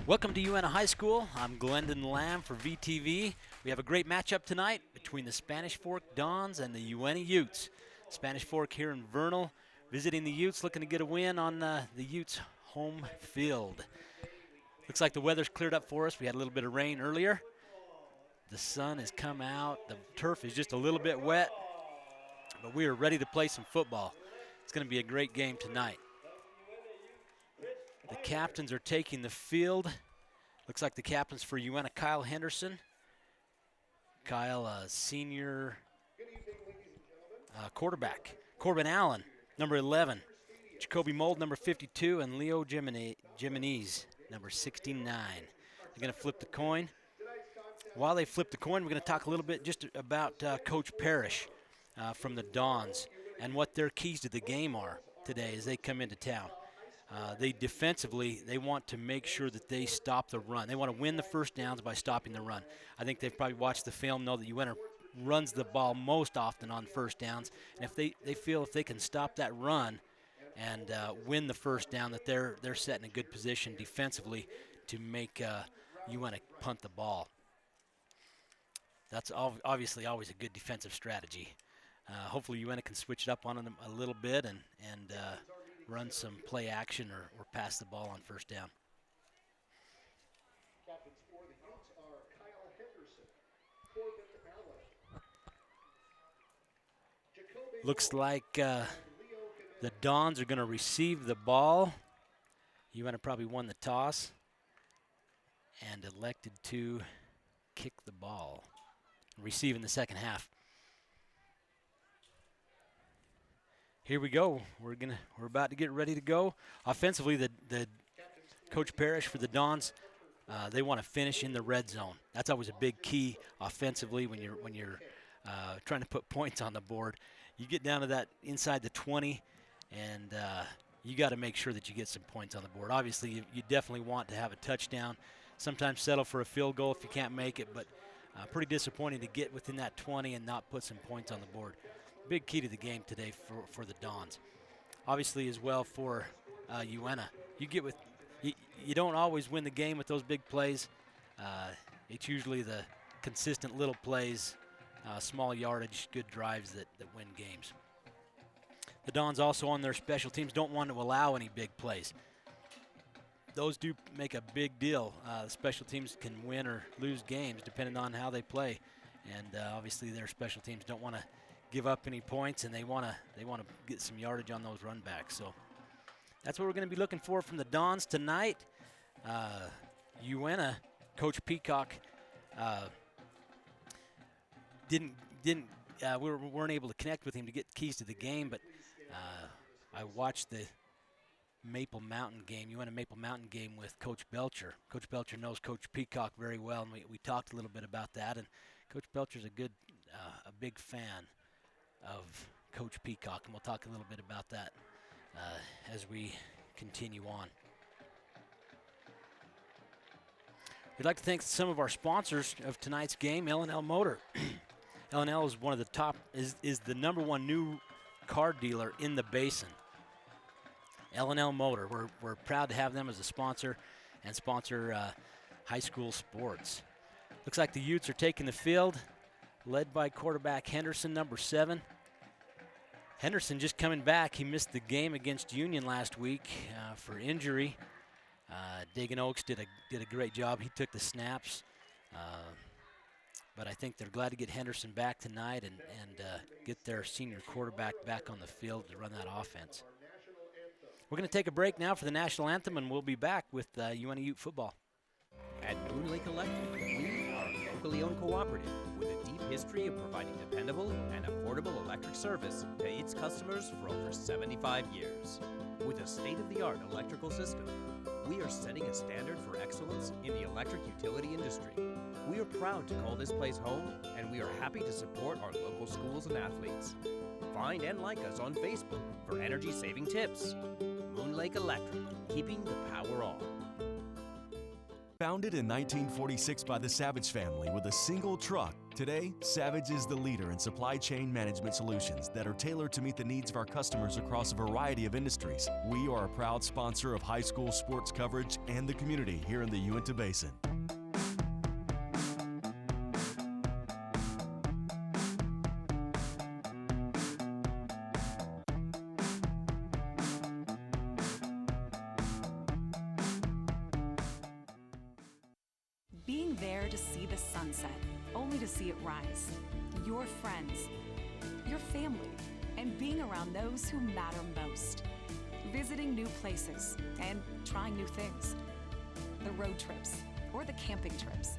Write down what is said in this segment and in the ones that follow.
Welcome to Uintah High School. I'm Glendon Lamb for VTV. We have a great matchup tonight between the Spanish Fork Dons and the Uintah Utes. Spanish Fork here in Vernal, visiting the Utes, looking to get a win on the Utes' home field. Looks like the weather's cleared up for us. We had a little bit of rain earlier. The sun has come out. The turf is just a little bit wet, but we are ready to play some football. It's going to be a great game tonight. The captains are taking the field. Looks like the captains for Uintah, Kyle Henderson. Kyle, senior quarterback. Corbin Allen, number 11. Jacoby Mold, number 52. And Leo Jimenez, number 69. They're going to flip the coin. While they flip the coin, we're going to talk a little bit just about Coach Parrish from the Dons and what their keys to the game are today as they come into town. They defensively, they want to make sure that they stop the run. They want to win the first downs by stopping the run. I think they've probably watched the film, know that Uintah runs the ball most often on first downs. And if they feel if they can stop that run and win the first down, that they're set in a good position defensively to make Uintah punt the ball. That's obviously always a good defensive strategy. Hopefully Uintah can switch it up on them a little bit and run some play action or pass the ball on first down. Captains for the Utes are Kyle Henderson, Corbin Allen. Looks like the Dons are going to receive the ball. Uintah probably won the toss and elected to kick the ball, receive in the second half. Here we go. We're about to get ready to go. Offensively, the Coach Parrish for the Dons, they want to finish in the red zone. That's always a big key offensively when you're trying to put points on the board. You get down to that inside the 20, and you got to make sure that you get some points on the board. Obviously, you definitely want to have a touchdown. Sometimes settle for a field goal if you can't make it, but pretty disappointing to get within that 20 and not put some points on the board. Big key to the game today for the Dons. Obviously as well for Uintah. You don't always win the game with those big plays. It's usually the consistent little plays, small yardage, good drives that win games. The Dons also on their special teams don't want to allow any big plays. Those do make a big deal. Special teams can win or lose games depending on how they play. And obviously their special teams don't want to give up any points, and they want to get some yardage on those run backs. So that's what we're going to be looking for from the Dons tonight. Uintah, Coach Peacock we weren't able to connect with him to get keys to the game, but I watched the Maple Mountain game, Uintah Maple Mountain game with Coach Belcher. Coach Belcher knows Coach Peacock very well, and we talked a little bit about that. And Coach Belcher's a big fan of Coach Peacock, and we'll talk a little bit about that as we continue on. We'd like to thank some of our sponsors of tonight's game, L&L Motor. L&L is one of the top, is the #1 new car dealer in the basin. L&L Motor, we're proud to have them as a sponsor and sponsor high school sports. Looks like the Utes are taking the field, led by quarterback Henderson, number 7. Henderson just coming back. He missed the game against Union last week for injury. Dagan Oaks did a great job. He took the snaps. But I think they're glad to get Henderson back tonight and get their senior quarterback back on the field to run that offense. We're going to take a break now for the national anthem, and we'll be back with Uintah Ute football. At Moon Lake Electric, we are a locally owned cooperative with a deep history of providing dependable and affordable electric service to its customers for over 75 years. With a state-of-the-art electrical system, we are setting a standard for excellence in the electric utility industry. We are proud to call this place home, and we are happy to support our local schools and athletes. Find and like us on Facebook for energy-saving tips. Moon Lake Electric, keeping the power on. Founded in 1946 by the Savage family with a single truck, today, Savage is the leader in supply chain management solutions that are tailored to meet the needs of our customers across a variety of industries. We are a proud sponsor of high school sports coverage and the community here in the Uintah Basin. Being there to see the sunset, only to see it rise. Your friends, your family, and being around those who matter most. Visiting new places and trying new things. The road trips or the camping trips.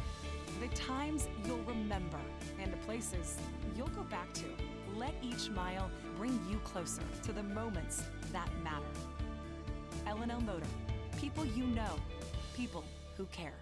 The times you'll remember and the places you'll go back to. Let each mile bring you closer to the moments that matter. L&L Motor. People you know. People who care.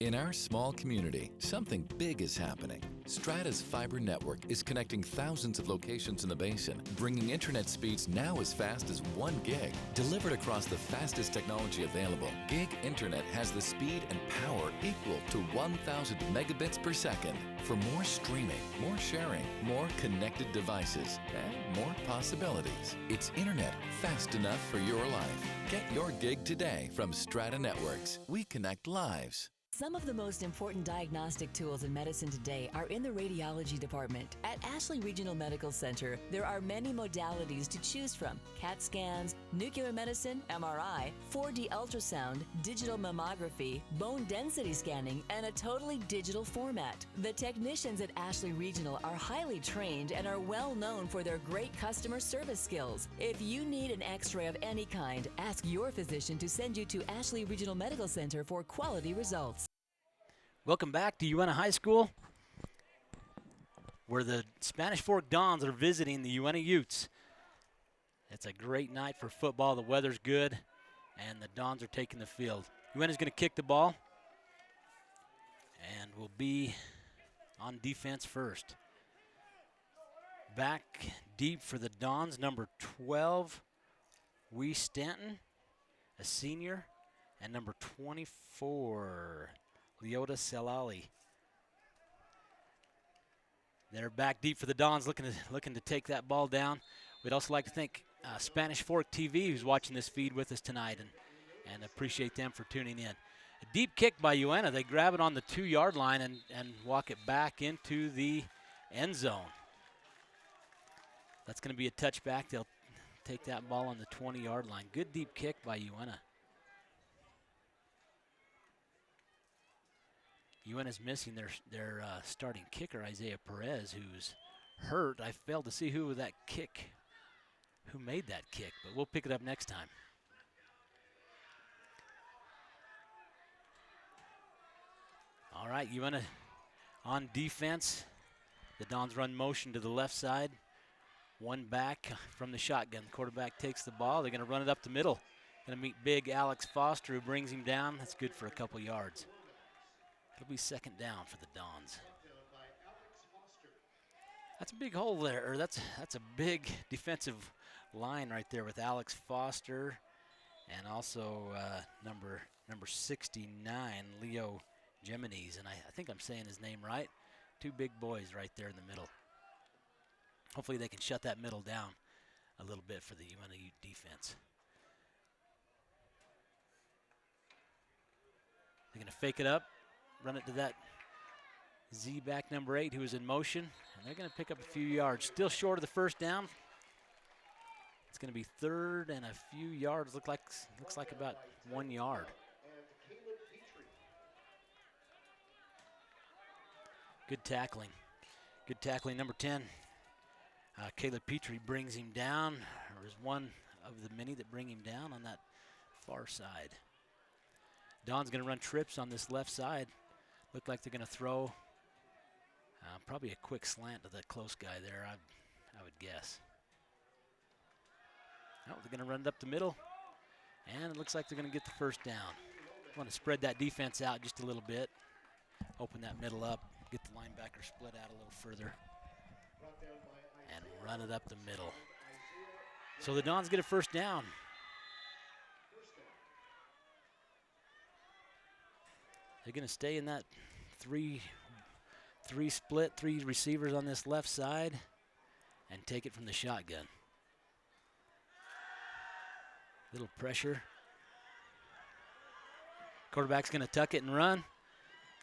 In our small community, something big is happening. Strata's fiber network is connecting thousands of locations in the basin, bringing internet speeds now as fast as 1 gig. Delivered across the fastest technology available, gig internet has the speed and power equal to 1,000 megabits per second. For more streaming, more sharing, more connected devices, and more possibilities. It's internet fast enough for your life. Get your gig today from Strata Networks. We connect lives. Some of the most important diagnostic tools in medicine today are in the radiology department. At Ashley Regional Medical Center, there are many modalities to choose from: CAT scans, nuclear medicine, MRI, 4D ultrasound, digital mammography, bone density scanning, and a totally digital format. The technicians at Ashley Regional are highly trained and are well known for their great customer service skills. If you need an x-ray of any kind, ask your physician to send you to Ashley Regional Medical Center for quality results. Welcome back to Uintah High School, where the Spanish Fork Dons are visiting the Uintah Utes. It's a great night for football. The weather's good, and the Dons are taking the field. Uintah's going to kick the ball, and will be on defense first. Back deep for the Dons, number 12, Wee Stanton, a senior, and number 24, Leota Selali. They're back deep for the Dons, looking to take that ball down. We'd also like to thank Spanish Fork TV, who's watching this feed with us tonight, and appreciate them for tuning in. A deep kick by Uintah. They grab it on the 2-yard line and walk it back into the end zone. That's going to be a touchback. They'll take that ball on the 20-yard line. Good deep kick by Uintah. Uintah's missing their starting kicker, Isaiah Perez, who's hurt. I failed to see who made that kick, but we'll pick it up next time. All right, Uintah on defense. The Dons run motion to the left side. One back from the shotgun. The quarterback takes the ball. They're going to run it up the middle. Going to meet big Alex Foster, who brings him down. That's good for a couple yards. It'll be second down for the Dons. That's a big hole there, or that's a big defensive line right there with Alex Foster and also number 69, Leo Gemini's, and I think I'm saying his name right. Two big boys right there in the middle. Hopefully they can shut that middle down a little bit for the Uintah defense. They're going to fake it up. Run it to that Z-back number 8 who is in motion, and they're going to pick up a few yards. Still short of the first down. It's going to be third and a few yards. Looks like about 1 yard. Good tackling. Good tackling. Number 10, Caleb Petrie brings him down, or is one of the many that bring him down on that far side. Don's going to run trips on this left side. Look like they're going to throw probably a quick slant to the close guy there, I would guess. Oh, they're going to run it up the middle, and it looks like they're going to get the first down. Want to spread that defense out just a little bit, open that middle up, get the linebacker split out a little further, and run it up the middle. So the Dons get a first down. They're going to stay in that three split, 3 receivers on this left side, and take it from the shotgun. Little pressure. Quarterback's going to tuck it and run.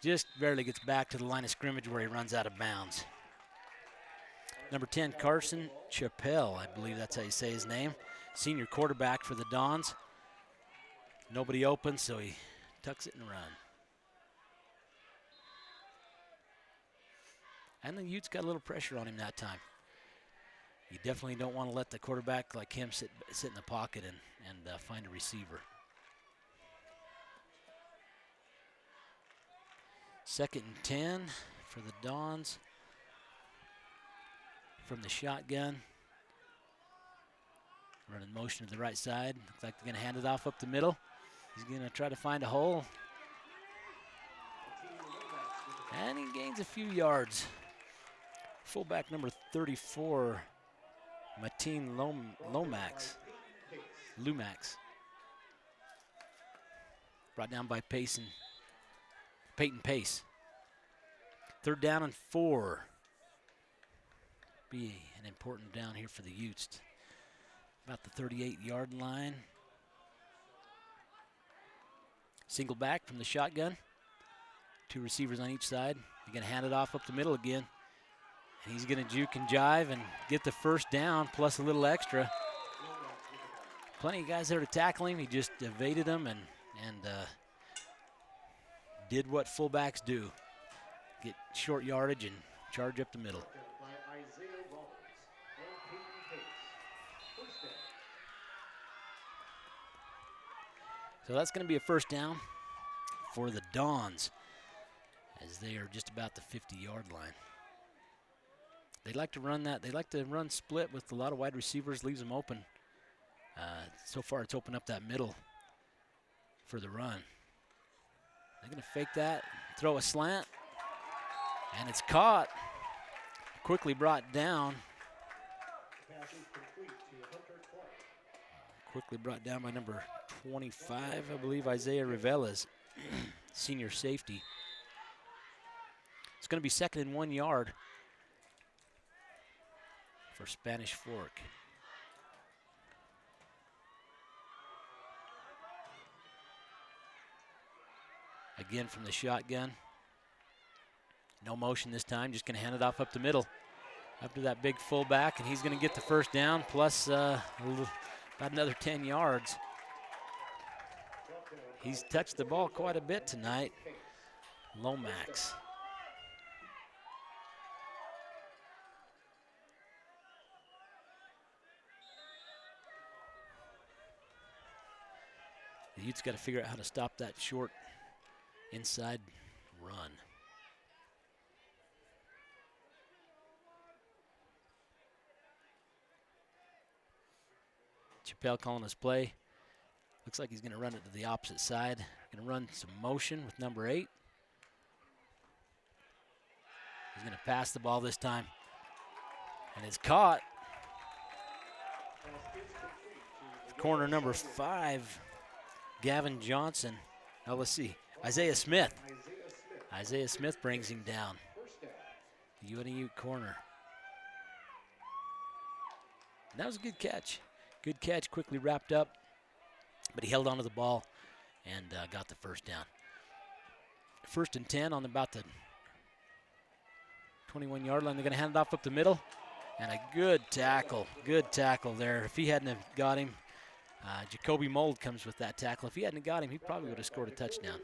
Just barely gets back to the line of scrimmage where he runs out of bounds. Number 10, Carson Chappelle, I believe that's how you say his name. Senior quarterback for the Dons. Nobody open, so he tucks it and runs. And the Utes got a little pressure on him that time. You definitely don't want to let the quarterback like him sit in the pocket and find a receiver. 2nd and 10 for the Dons. From the shotgun. Running motion to the right side. Looks like they're going to hand it off up the middle. He's going to try to find a hole. And he gains a few yards. Fullback number 34, Mateen Lumax. Brought down by Peyton Pace. 3rd down and 4. Be an important down here for the Utes. About the 38-yard line. Single back from the shotgun. 2 receivers on each side. They're going to hand it off up the middle again. And he's going to juke and jive and get the 1st down plus a little extra. Plenty of guys there to tackle him. He just evaded them and did what fullbacks do. Get short yardage and charge up the middle. So that's going to be a 1st down for the Dons as they are just about the 50-yard line. They like to run that. They like to run split with a lot of wide receivers, leaves them open. So far, it's opened up that middle for the run. They're going to fake that, throw a slant, and it's caught. Quickly brought down. Quickly brought down by number 25, I believe, Isaiah Rivelas, senior safety. It's going to be 2nd and 1 yard for Spanish Fork. Again from the shotgun. No motion this time, just going to hand it off up the middle. Up to that big fullback, and he's going to get the 1st down plus about another 10 yards. He's touched the ball quite a bit tonight. Lomax. The Utes got to figure out how to stop that short inside run. Chappelle calling his play. Looks like he's going to run it to the opposite side. Going to run some motion with number 8. He's going to pass the ball this time. And it's caught. Corner number 5, Gavin Johnson. Now let's see. Isaiah Smith. Isaiah Smith brings him down. The UNE corner. And that was a good catch. Good catch, quickly wrapped up. But he held onto the ball and got the 1st down. 1st and 10 on about the 21-yard line. They're going to hand it off up the middle. And a good tackle there. If he hadn't have got him, Jacoby Mold comes with that tackle. If he hadn't got him, he probably would have scored a touchdown.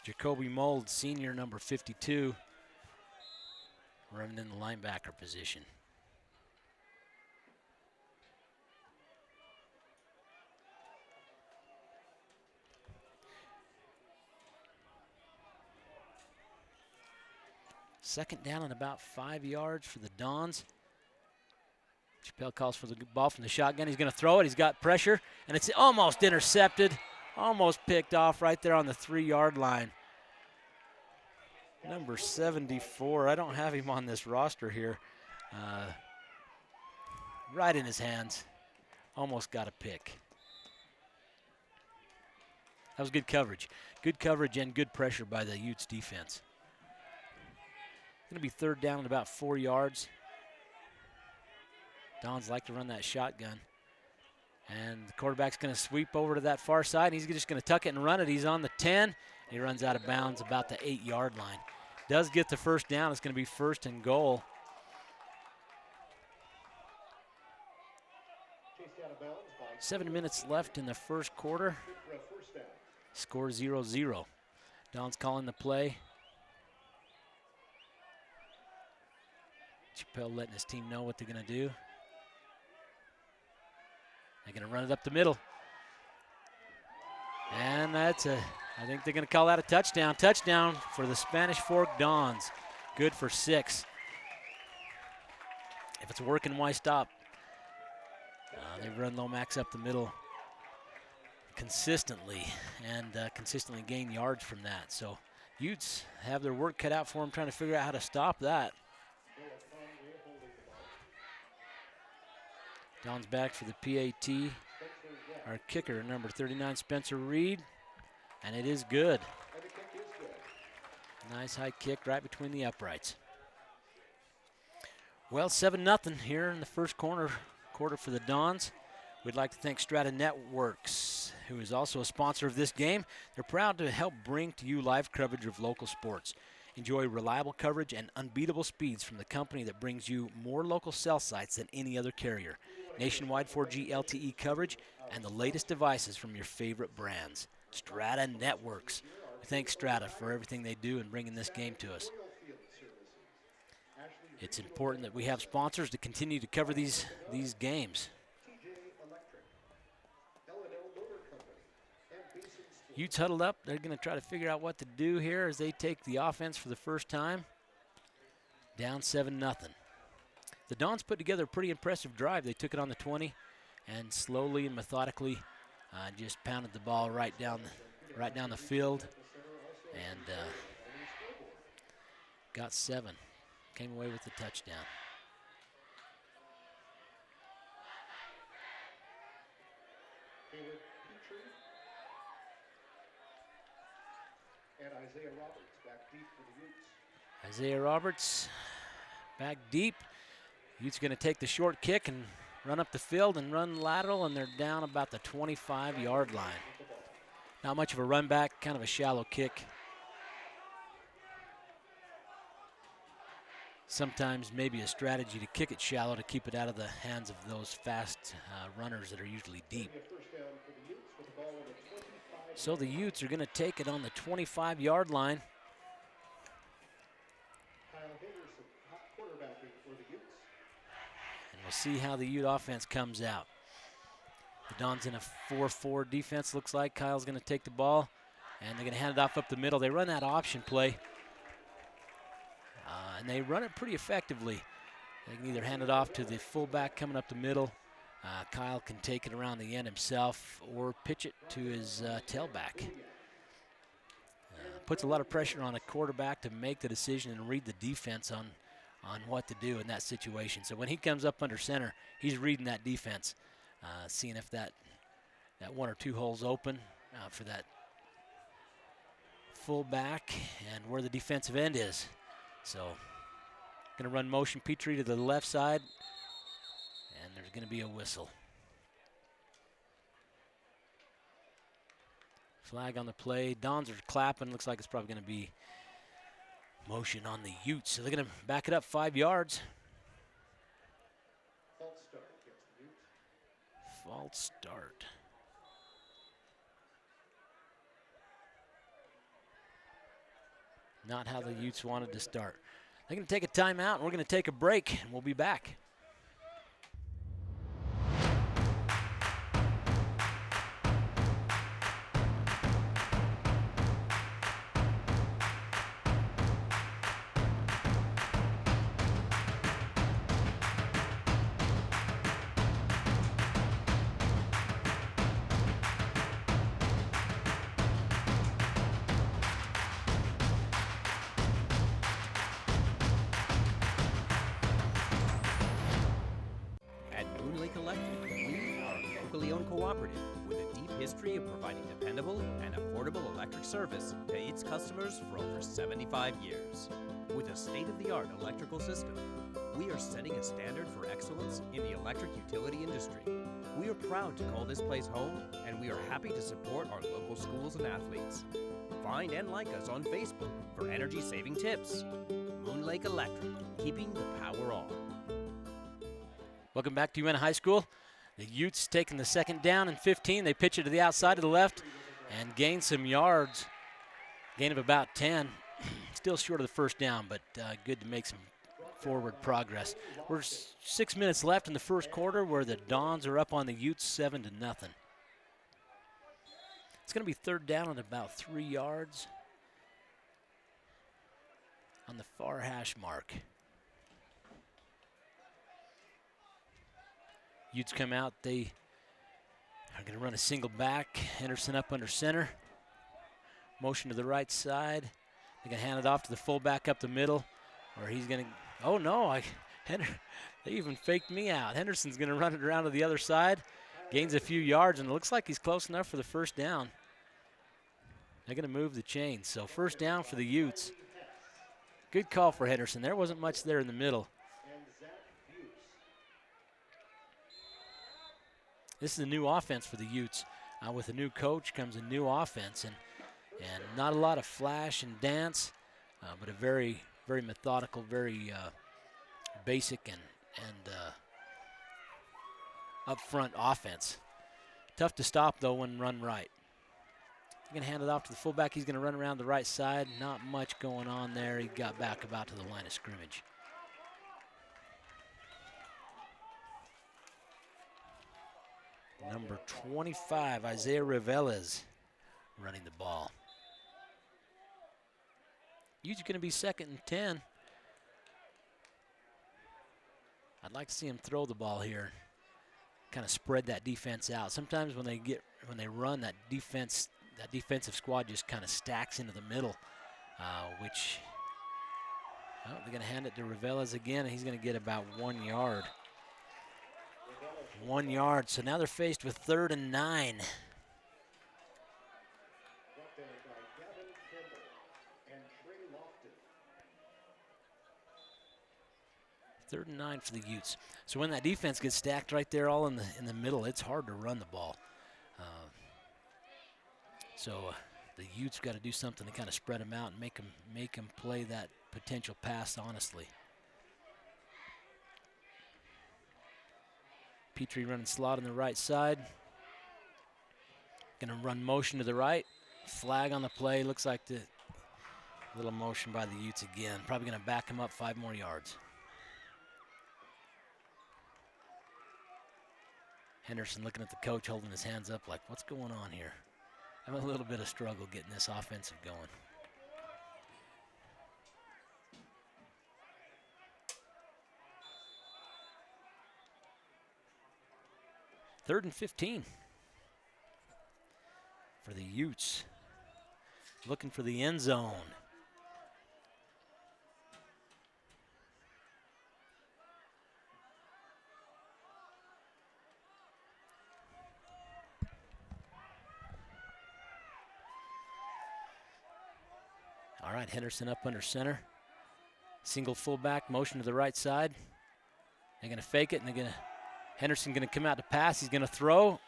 Jacoby Mold, senior, number 52, running in the linebacker position. Second down and about 5 yards for the Dons. Chappelle calls for the ball from the shotgun. He's going to throw it. He's got pressure, and it's almost intercepted. Almost picked off right there on the 3-yard line. Number 74. I don't have him on this roster here. Right in his hands. Almost got a pick. That was good coverage. Good coverage and good pressure by the Utes defense. Going to be third down at about 4 yards. Dons like to run that shotgun. And the quarterback's going to sweep over to that far side. And he's just going to tuck it and run it. He's on the 10. He runs out of bounds about the 8-yard line. Does get the first down. It's going to be first and goal. Seven minutes left in the first quarter. Score 0-0. Don's calling the play. Chappelle letting his team know what they're going to do. They're going to run it up the middle. And I think they're going to call that a touchdown. Touchdown for the Spanish Fork Dons. Good for 6. If it's working, why stop? They run Lomax up the middle consistently and consistently gain yards from that. So Utes have their work cut out for them trying to figure out how to stop that. Don's back for the PAT. Our kicker, number 39, Spencer Reed. And it is good. Nice high kick right between the uprights. Well, 7-0 here in the first quarter for the Dons. We'd like to thank Strata Networks, who is also a sponsor of this game. They're proud to help bring to you live coverage of local sports. Enjoy reliable coverage and unbeatable speeds from the company that brings you more local cell sites than any other carrier. Nationwide 4G LTE coverage and the latest devices from your favorite brands. Strata Networks. We thank Strata for everything they do in bringing this game to us. It's important that we have sponsors to continue to cover these games. Utes huddled up. They're going to try to figure out what to do here as they take the offense for the first time. Down 7-0. The Dons put together a pretty impressive drive. They took it on the 20 and slowly and methodically just pounded the ball right down the field and got 7. Came away with the touchdown. And Isaiah Roberts back deep for the Utes. Isaiah Roberts back deep. Utes going to take the short kick and run up the field and run lateral, and they're down about the 25-yard line. Not much of a run back, kind of a shallow kick. Sometimes maybe a strategy to kick it shallow to keep it out of the hands of those fast runners that are usually deep. So the Utes are going to take it on the 25-yard line. And we'll see how the Ute offense comes out. The Dons in a 4-4 defense, looks like. Kyle's going to take the ball, and they're going to hand it off up the middle. They run that option play, and they run it pretty effectively. They can either hand it off to the fullback coming up the middle. Kyle can take it around the end himself or pitch it to his tailback. Puts a lot of pressure on a quarterback to make the decision and read the defense on what to do in that situation. So when he comes up under center, he's reading that defense, seeing if that one or two holes open for that fullback and where the defensive end is. So going to run motion Petrie to the left side, and there's going to be a whistle. Flag on the play. Dons are clapping. Looks like it's probably going to be motion on the Utes. So they're going to back it up 5 yards. False start against the Utes. False start. Not how the Utes wanted to start. They're going to take a timeout, and we're going to take a break, and we'll be back. locally owned cooperative with a deep history of providing dependable and affordable electric service to its customers for over 75 years. With a state-of-the-art electrical system, we are setting a standard for excellence in the electric utility industry. We are proud to call this place home, and we are happy to support our local schools and athletes. Find and like us on Facebook for energy-saving tips. Moon Lake Electric, keeping the power on. Welcome back to Uintah High School. The Utes taking the second down and 15. They pitch it to the outside to the left and gain some yards. Gain of about 10. Still short of the first down, but good to make some forward progress. We're 6 minutes left in the first quarter where the Dons are up on the Utes 7-0. It's going to be third down at about 3 yards on the far hash mark. Utes come out. They are going to run a single back. Henderson up under center. Motion to the right side. They're going to hand it off to the fullback up the middle, or he's going to, oh no, they even faked me out. Henderson's going to run it around to the other side. Gains a few yards, and it looks like he's close enough for the first down. They're going to move the chains. So first down for the Utes. Good call for Henderson. There wasn't much there in the middle. This is a new offense for the Utes. With a new coach comes a new offense, and not a lot of flash and dance, but a very, very methodical, very basic and upfront offense. Tough to stop, though, when run right. He's going to hand it off to the fullback. He's going to run around the right side. Not much going on there. He got back about to the line of scrimmage. Number 25, Isaiah Reveles, running the ball. Utes going to be 2nd and 10. I'd like to see him throw the ball here, kind of spread that defense out. Sometimes when they run, that defensive squad just kind of stacks into the middle, which they're going to hand it to Reveles again, and he's going to get about 1 yard. 1 yard. So now they're faced with 3rd and 9. Third and 9 for the Utes. So when that defense gets stacked right there all in the middle, it's hard to run the ball. The Utes got to do something to kind of spread them out and make them play that potential pass honestly. Petrie running slot on the right side. Going to run motion to the right. Flag on the play. Looks like the little motion by the Utes again. Probably going to back him up 5 more yards. Henderson looking at the coach, holding his hands up like, what's going on here? I'm a little bit of struggle getting this offensive going. Third and 15 for the Utes. Looking for the end zone. All right, Henderson up under center. Single fullback, motion to the right side. They're going to fake it, and Henderson going to come out to pass. He's going to throw.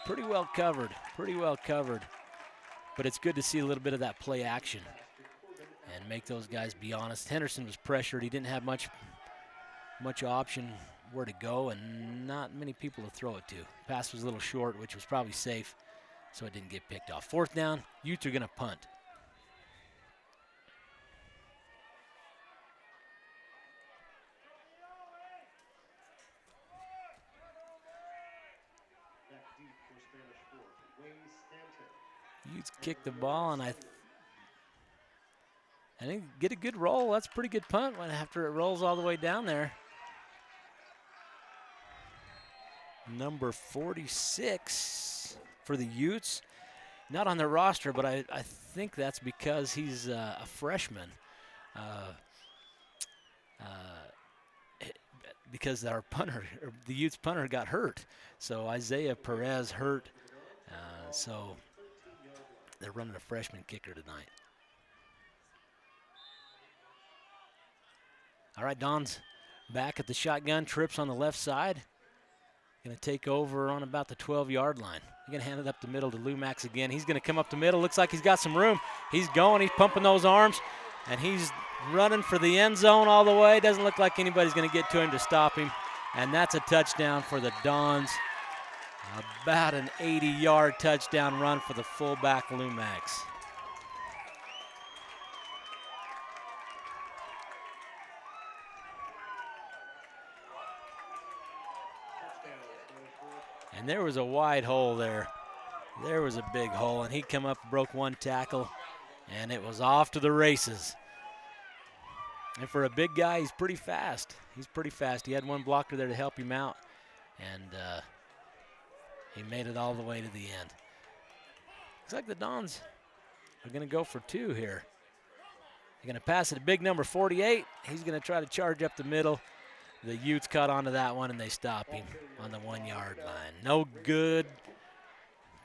Pretty well covered, But it's good to see a little bit of that play action and make those guys be honest. Henderson was pressured. He didn't have much option where to go, and not many people to throw it to. Pass was a little short, which was probably safe, so it didn't get picked off. 4th down, Utes are going to punt. Utes kick the ball, and I think get a good roll. That's a pretty good punt after it rolls all the way down there. Number 46 for the Utes. Not on their roster, but I think that's because he's a freshman. because our punter, or the Utes punter, got hurt. So Isaiah Perez hurt. So they're running a freshman kicker tonight. All right, Don's back at the shotgun, trips on the left side. Going to take over on about the 12-yard line. He's going to hand it up the middle to Lumax again. He's going to come up the middle. Looks like he's got some room. He's going. He's pumping those arms, and he's running for the end zone all the way. Doesn't look like anybody's going to get to him to stop him, and that's a touchdown for the Dons. About an 80-yard touchdown run for the fullback Lumax. And there was a wide hole there. There was a big hole, and he come up, broke one tackle, and it was off to the races. And for a big guy, he's pretty fast. He's pretty fast. He had one blocker there to help him out, and he made it all the way to the end. Looks like the Dons are going to go for two here. They're going to pass it to big number 48. He's going to try to charge up the middle. The Utes caught onto that one, and they stop him on the 1-yard line. No good.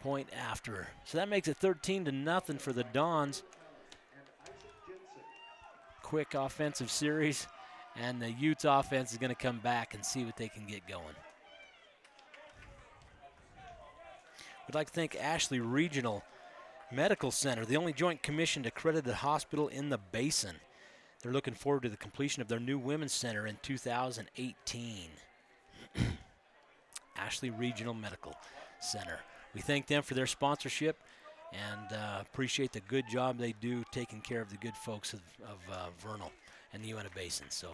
Point after. So that makes it 13-0 for the Dons. Quick offensive series, and the Utes offense is going to come back and see what they can get going. We'd like to thank Ashley Regional Medical Center, the only joint commissioned accredited hospital in the Basin. They're looking forward to the completion of their new women's center in 2018. Ashley Regional Medical Center. We thank them for their sponsorship and appreciate the good job they do taking care of the good folks of Vernal and the Uintah Basin. So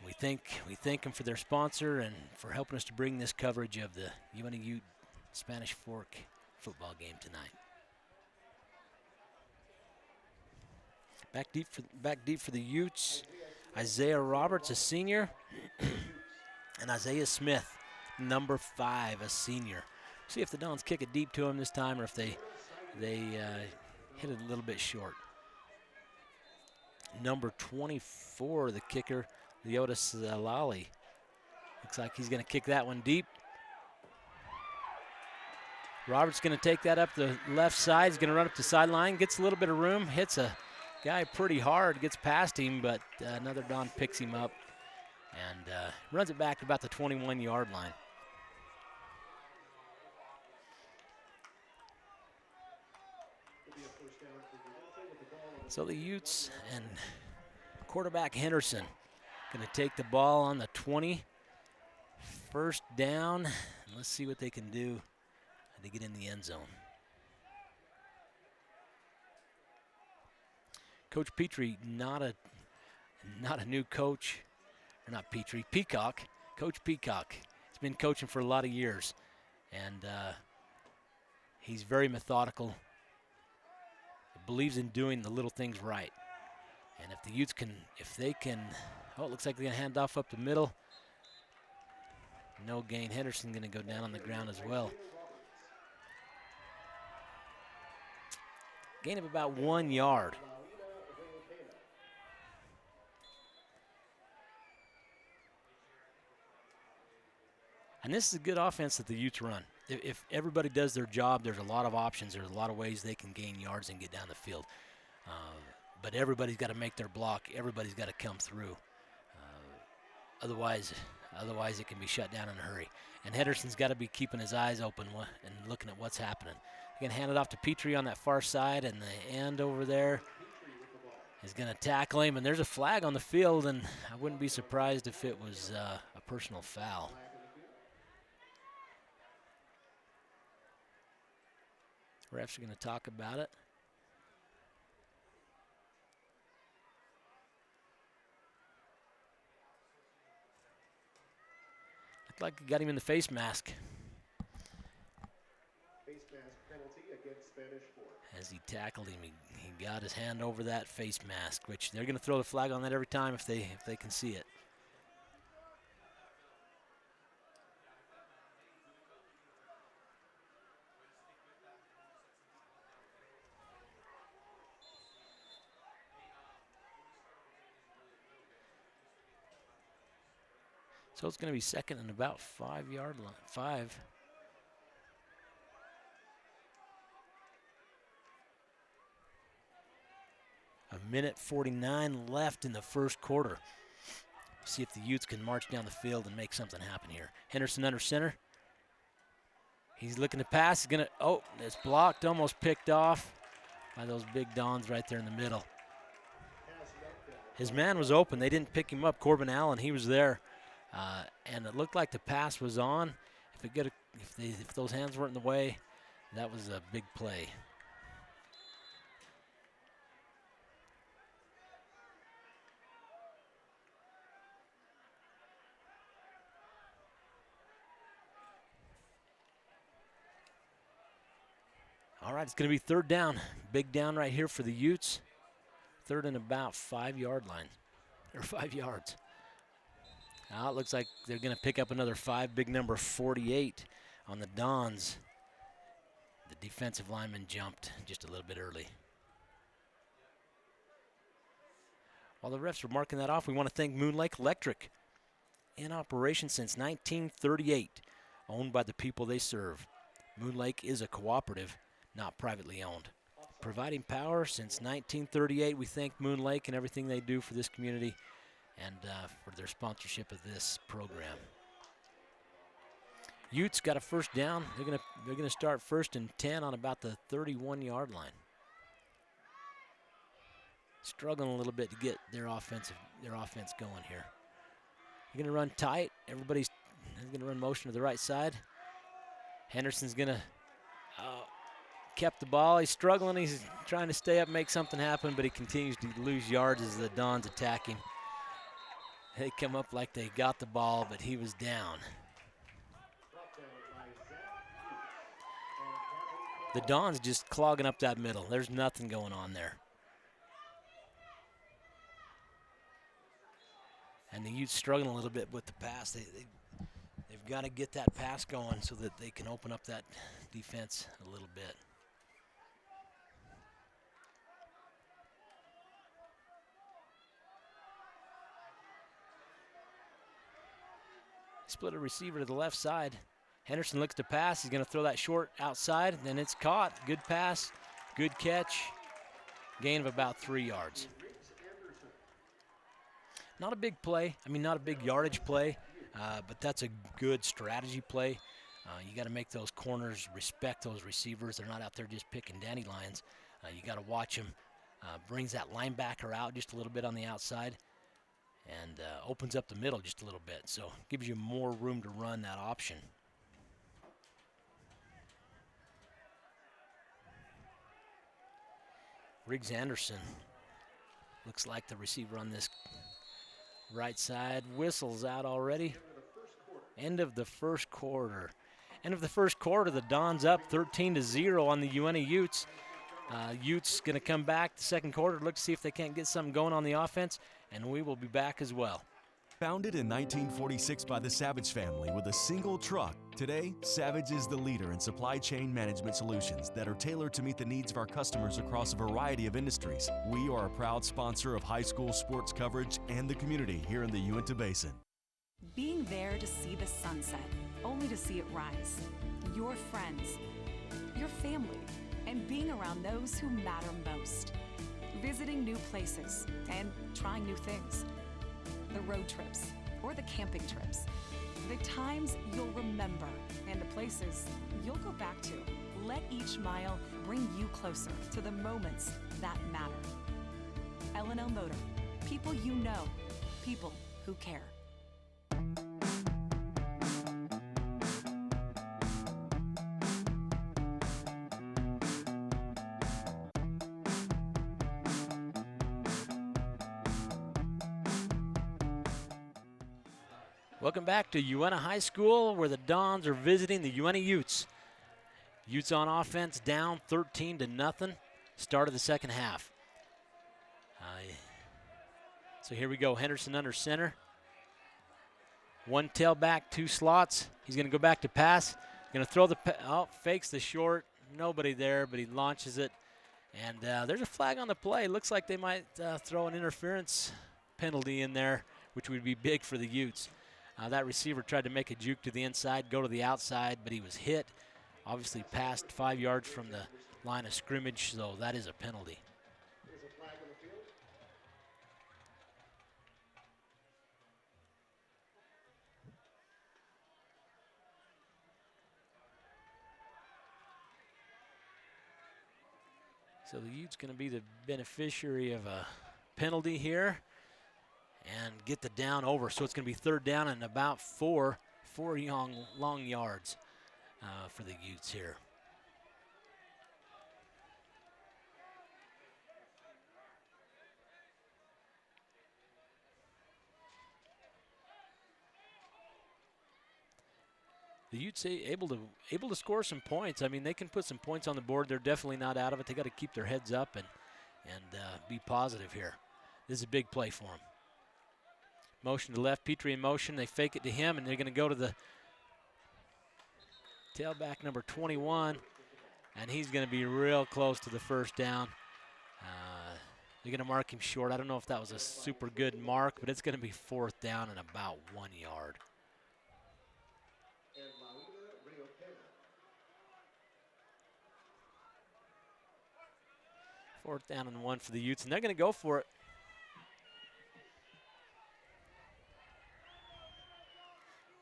we thank them for their sponsor and for helping us to bring this coverage of the Uintah Ute Spanish Fork football game tonight. Back deep for the Utes, Isaiah Roberts, a senior, and Isaiah Smith, number 5, a senior. See if the Dons kick it deep to him this time or if they hit it a little bit short. Number 24, the kicker, Leota Salali. Looks like he's going to kick that one deep. Roberts going to take that up the left side. He's going to run up the sideline, gets a little bit of room, hits a guy pretty hard, gets past him, but another Don picks him up and runs it back to about the 21-yard line. So the Utes and quarterback Henderson going to take the ball on the 20. First down. Let's see what they can do to get in the end zone. Coach Petrie, not a new coach, or not Petrie, Peacock. Coach Peacock. He's been coaching for a lot of years, and he's very methodical. Believes in doing the little things right. And if the Utes can, oh, it looks like they're going to hand off up the middle. No gain. Henderson going to go down on the ground as well. Gain of about 1 yard. And this is a good offense that the Utes run. If everybody does their job, there's a lot of options. There's a lot of ways they can gain yards and get down the field. But everybody's got to make their block. Everybody's got to come through. Otherwise it can be shut down in a hurry. And Henderson's got to be keeping his eyes open and looking at what's happening. They're going to hand it off to Petrie on that far side, and the end over there is going to tackle him. And there's a flag on the field, and I wouldn't be surprised if it was a personal foul. Refs are going to talk about it. Looked like he got him in the face mask. Face mask penalty against Spanish Fork. As he tackled him, he got his hand over that face mask, which they're going to throw the flag on that every time if they can see it. So it's going to be second and about 5-yard line. 5. A minute 49 left in the first quarter. See if the Utes can march down the field and make something happen here. Henderson under center. He's looking to pass. He's gonna. Oh, it's blocked. Almost picked off by those big Dons right there in the middle. His man was open. They didn't pick him up. Corbin Allen. He was there, and it looked like the pass was on. If those hands weren't in the way, that was a big play. All right, it's going to be third down. Big down right here for the Utes. Third and about 5-yard line, or 5 yards. Now it looks like they're going to pick up another 5, big number 48 on the Dons. The defensive lineman jumped just a little bit early. While the refs were marking that off, we want to thank Moon Lake Electric. In operation since 1938, owned by the people they serve. Moon Lake is a cooperative, not privately owned. Providing power since 1938, we thank Moon Lake and everything they do for this community and for their sponsorship of this program. Utes got a first down. They're gonna start 1st and 10 on about the 31-yard line. Struggling a little bit to get their offense going here. They're gonna run tight. Everybody's gonna run motion to the right side. Henderson's gonna kept the ball. He's struggling. He's trying to stay up, make something happen, but he continues to lose yards as the Dons attack him. They come up like they got the ball, but he was down. The Dons just clogging up that middle. There's nothing going on there. And the Utes struggling a little bit with the pass. They've got to get that pass going so that they can open up that defense a little bit. Split a receiver to the left side. Henderson looks to pass. He's going to throw that short outside, and then it's caught. Good pass, good catch. Gain of about 3 yards. Not a big play. I mean, not a big yardage play, but that's a good strategy play. You got to make those corners respect those receivers. They're not out there just picking dandelions. You got to watch them. Brings that linebacker out just a little bit on the outside and opens up the middle just a little bit. So gives you more room to run that option. Riggs Anderson looks like the receiver on this right side. Whistles out already. End of the first quarter. End of the first quarter, the Dons up 13-0 on the Uintah Utes. Utes going to come back the second quarter, look to see if they can't get something going on the offense, and we will be back as well. Founded in 1946 by the Savage family with a single truck, today, Savage is the leader in supply chain management solutions that are tailored to meet the needs of our customers across a variety of industries. We are a proud sponsor of high school sports coverage and the community here in the Uintah Basin. Being there to see the sunset, only to see it rise. Your friends, your family, and being around those who matter most. Visiting new places and trying new things. The road trips or the camping trips. The times you'll remember and the places you'll go back to. Let each mile bring you closer to the moments that matter. L&L Motor. People you know. People who care. Welcome back to Uintah High School, where the Dons are visiting the Uintah Utes. Utes on offense, down 13-0. Start of the second half. So here we go. Henderson under center. One tailback, 2 slots. He's going to go back to pass. Going to throw the fakes the short. Nobody there, but he launches it. And there's a flag on the play. Looks like they might throw an interference penalty in there, which would be big for the Utes. That receiver tried to make a juke to the inside, go to the outside, but he was hit. Obviously passed 5 yards from the line of scrimmage, so that is a penalty. There's a flag on the field. So the Utes going to be the beneficiary of a penalty here and get the down over. So it's going to be third down and about four long yards for the Utes here. The Utes able to score some points. I mean, they can put some points on the board. They're definitely not out of it. They got to keep their heads up and be positive here. This is a big play for them. Motion to left, Petrie in motion. They fake it to him, and they're going to go to the tailback number 21, and he's going to be real close to the first down. They're going to mark him short. I don't know if that was a super good mark, but it's going to be fourth down and about 1 yard. Fourth down and 1 for the Utes, and they're going to go for it.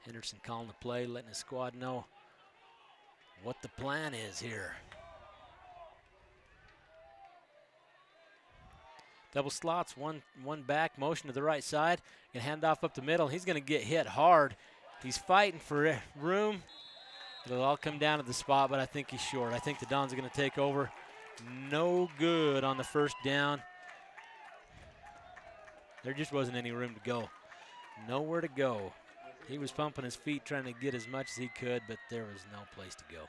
Henderson calling the play, letting his squad know what the plan is here. Double slots, one back, motion to the right side, and hand off up the middle. He's going to get hit hard. He's fighting for room. It'll all come down to the spot, but I think he's short. I think the Dons are going to take over. No good on the first down. There just wasn't any room to go. Nowhere to go. He was pumping his feet trying to get as much as he could, but there was no place to go.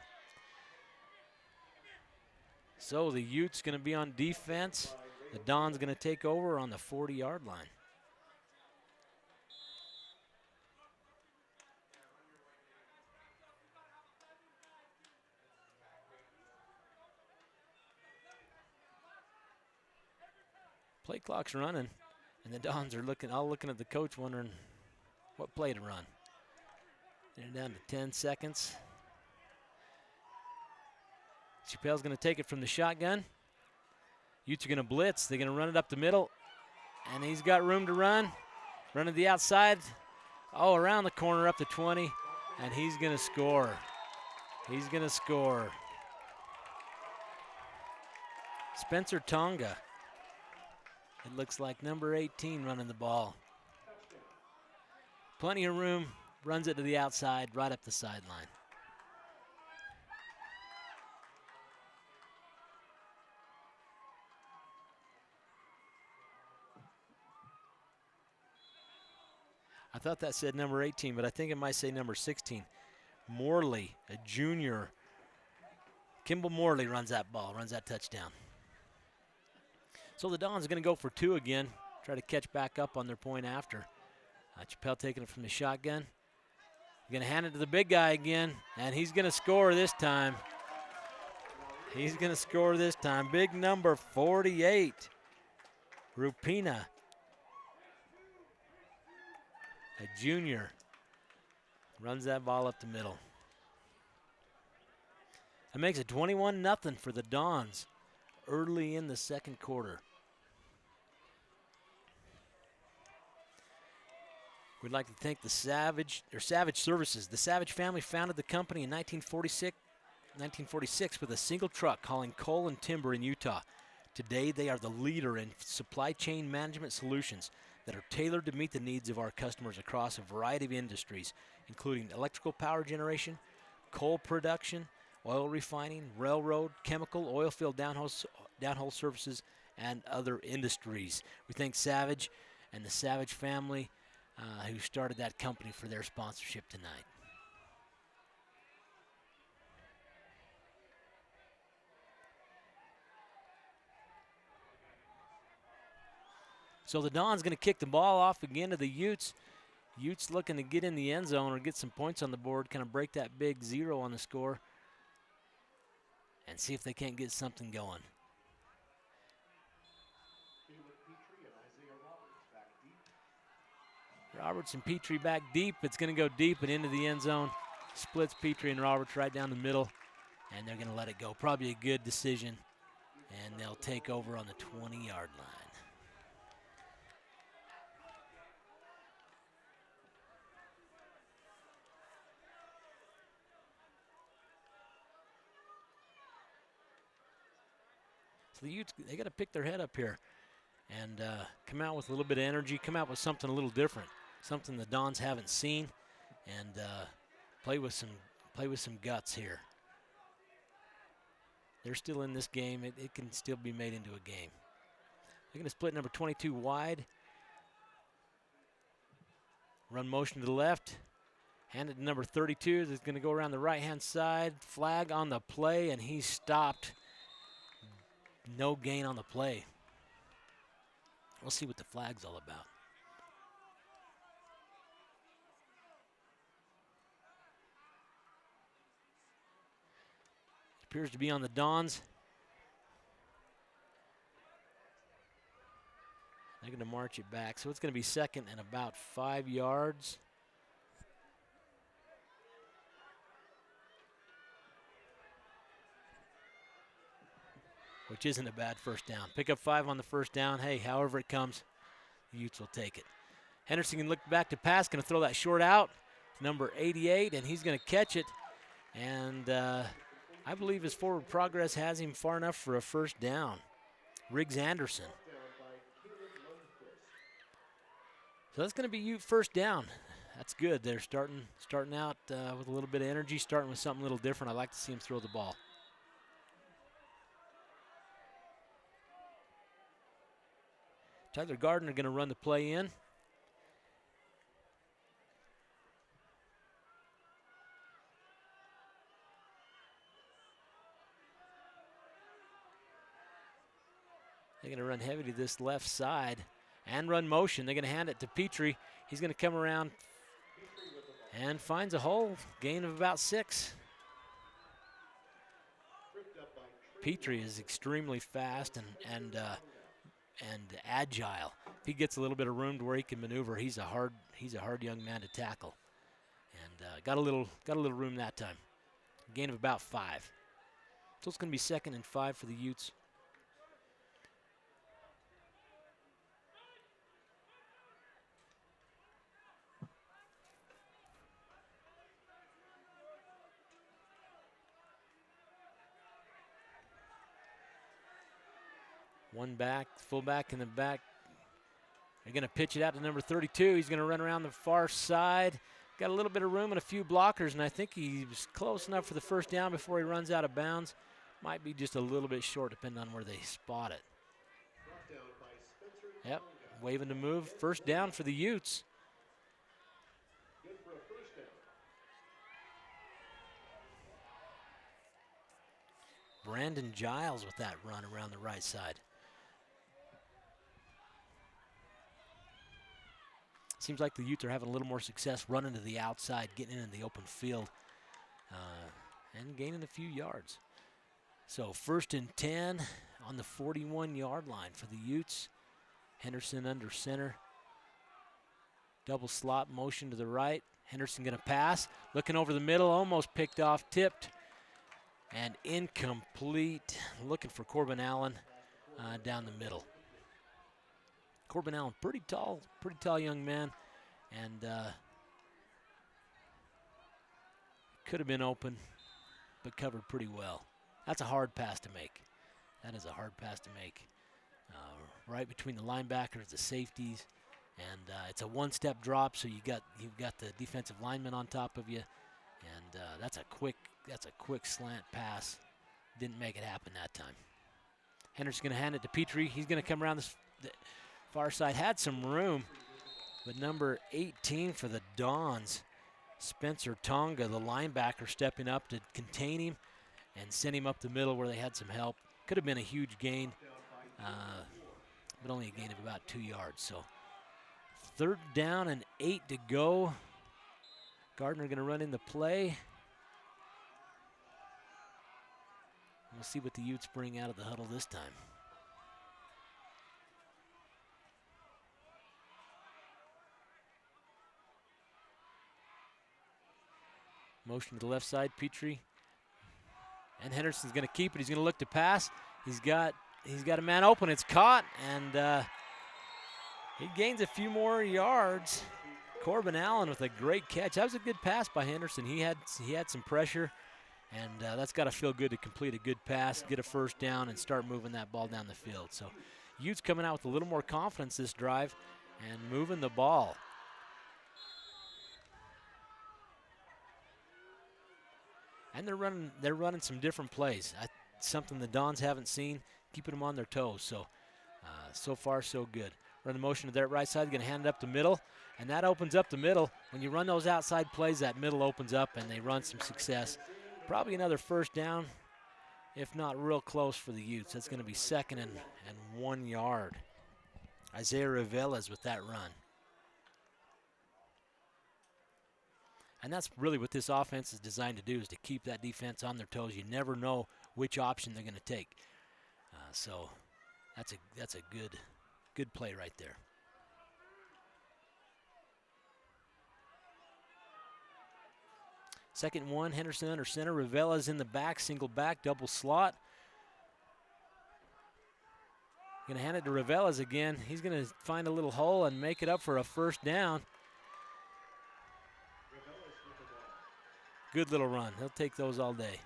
So the Utes going to be on defense. The Dons going to take over on the 40-yard line. Play clock's running, and the Dons are all looking at the coach wondering what play to run. They're down to 10 seconds. Chappelle's going to take it from the shotgun. Utes are going to blitz. They're going to run it up the middle, and he's got room to run. Run to the outside. Oh, around the corner up to 20, and he's going to score. He's going to score. Spencer Tonga. It looks like number 18 running the ball. Plenty of room, runs it to the outside, right up the sideline. I thought that said number 18, but I think it might say number 16. Morley, a junior. Kimball Morley runs that ball, runs that touchdown. So the Dons are going to go for 2 again, try to catch back up on their point after. Chappelle taking it from the shotgun. Going to hand it to the big guy again, and he's going to score this time. He's going to score this time. Big number 48, Rupina, a junior, runs that ball up the middle. That makes it 21-0 for the Dons early in the second quarter. We'd like to thank the Savage Services. The Savage family founded the company in 1946 with a single truck hauling coal and timber in Utah. Today, they are the leader in supply chain management solutions that are tailored to meet the needs of our customers across a variety of industries, including electrical power generation, coal production, oil refining, railroad, chemical, oil field downhole services, and other industries. We thank Savage and the Savage family who started that company for their sponsorship tonight. So the Dons going to kick the ball off again to the Utes. Utes looking to get in the end zone or get some points on the board, kind of break that big 0 on the score and see if they can't get something going. Roberts and Petrie back deep. It's going to go deep and into the end zone. Splits Petrie and Roberts right down the middle, and they're going to let it go. Probably a good decision, and they'll take over on the 20-yard line. So the Utes, they got to pick their head up here and come out with a little bit of energy, come out with something a little different, something the Dons haven't seen, and play with some guts here. They're still in this game. It can still be made into a game. They're going to split number 22 wide. Run motion to the left. Hand it to number 32. That's going to go around the right-hand side. Flag on the play, and he's stopped. No gain on the play. We'll see what the flag's all about. Appears to be on the Dons. They're going to march it back. So it's going to be second and about 5 yards. Which isn't a bad first down. Pick up 5 on the first down. Hey, however it comes, the Utes will take it. Henderson can look back to pass, going to throw that short out. Number 88, and he's going to catch it. And I believe his forward progress has him far enough for a first down. Riggs Anderson. So that's going to be Ute first down. That's good. They're starting out with a little bit of energy, starting with something a little different. I like to see him throw the ball. Tyler Gardner going to run the play in. They're going to run heavy to this left side and run motion. They're going to hand it to Petrie. He's going to come around and finds a hole. Gain of about 6. Petrie is extremely fast and agile. If he gets a little bit of room to where he can maneuver, he's a hard young man to tackle. And got a little room that time. Gain of about 5. So it's going to be second and 5 for the Utes. One back, fullback in the back. They're going to pitch it out to number 32. He's going to run around the far side. Got a little bit of room and a few blockers, and I think he's close enough for the first down before he runs out of bounds. Might be just a little bit short depending on where they spot it. Yep, waving to move. First down for the Utes. Brandon Giles with that run around the right side. Seems like the Utes are having a little more success running to the outside, getting in the open field, and gaining a few yards. So first and 10 on the 41-yard line for the Utes. Henderson under center. Double slot motion to the right. Henderson going to pass. Looking over the middle, almost picked off, tipped, and incomplete. Looking for Corbin Allen down the middle. Corbin Allen, pretty tall young man, and could have been open, but covered pretty well. That's a hard pass to make. That is a hard pass to make. Right between the linebackers, the safeties, and it's a one-step drop, so you've got the defensive lineman on top of you, and that's a quick slant pass. Didn't make it happen that time. Henderson's going to hand it to Petrie. He's going to come around the far side. Had some room, but number 18 for the Dons, Spencer Tonga, the linebacker, stepping up to contain him and send him up the middle where they had some help. Could have been a huge gain, but only a gain of about 2 yards. So third down and 8 to go. Gardner going to run in the play. We'll see what the Utes bring out of the huddle this time. Motion to the left side, Petrie. And Henderson's going to keep it. He's going to look to pass. He's got a man open. It's caught, and he gains a few more yards. Corbin Allen with a great catch. That was a good pass by Henderson. He had some pressure, and that's got to feel good to complete a good pass, get a first down, and start moving that ball down the field. So Utes coming out with a little more confidence this drive and moving the ball. And they're running some different plays. Something the Dons haven't seen, keeping them on their toes. So, so far so good. Run the motion to their right side, going to hand it up the middle, and that opens up the middle. When you run those outside plays, that middle opens up, and they run some success. Probably another first down, if not real close for the Utes. That's going to be 2nd and 1 yard. Isaiah Ravelas with that run. And that's really what this offense is designed to do, is to keep that defense on their toes. You never know which option they're going to take. So that's a good play right there. Second and 1, Henderson under center. Ravelas in the back, single back, double slot. Going to hand it to Ravelas again. He's going to find a little hole and make it up for a first down. Good little run. He'll take those all day.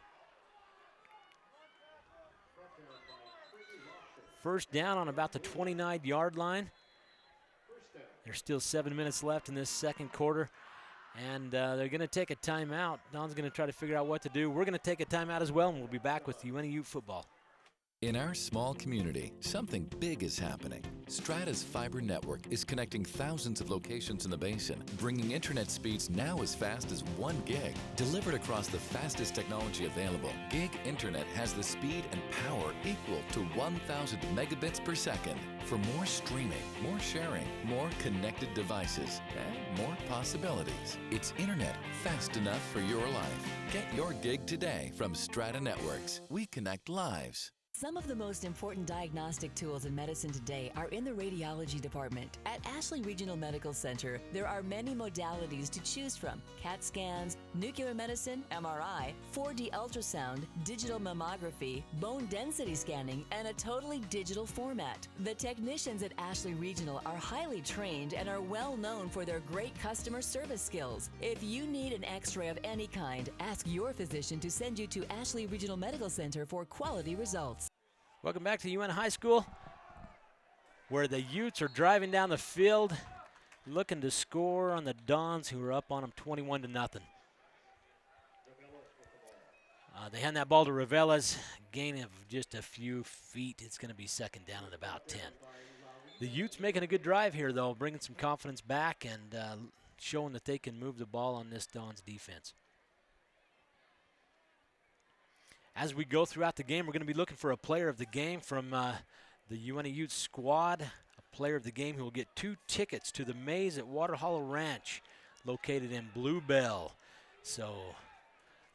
First down on about the 29-yard line. There's still 7 minutes left in this second quarter, and they're going to take a timeout. Don's going to try to figure out what to do. We're going to take a timeout as well, and we'll be back with UNT Ute football. In our small community, something big is happening. Strata's fiber network is connecting thousands of locations in the basin, bringing internet speeds now as fast as 1 gig. Delivered across the fastest technology available, gig internet has the speed and power equal to 1,000 megabits per second. For more streaming, more sharing, more connected devices, and more possibilities. It's internet fast enough for your life. Get your gig today from Strata Networks. We connect lives. Some of the most important diagnostic tools in medicine today are in the radiology department. At Ashley Regional Medical Center, there are many modalities to choose from: CAT scans, nuclear medicine, MRI, 4D ultrasound, digital mammography, bone density scanning, and a totally digital format. The technicians at Ashley Regional are highly trained and are well known for their great customer service skills. If you need an x-ray of any kind, ask your physician to send you to Ashley Regional Medical Center for quality results. Welcome back to UNT High School, where the Utes are driving down the field, looking to score on the Dons, who are up on them 21-0. They hand that ball to Ravelas, gain of just a few feet. It's going to be second down at about 10. The Utes making a good drive here, though, bringing some confidence back and showing that they can move the ball on this Dons defense. As we go throughout the game, we're going to be looking for a player of the game from the UNT Utes squad, a player of the game who will get 2 tickets to the maze at Water Hollow Ranch, located in Bluebell. So,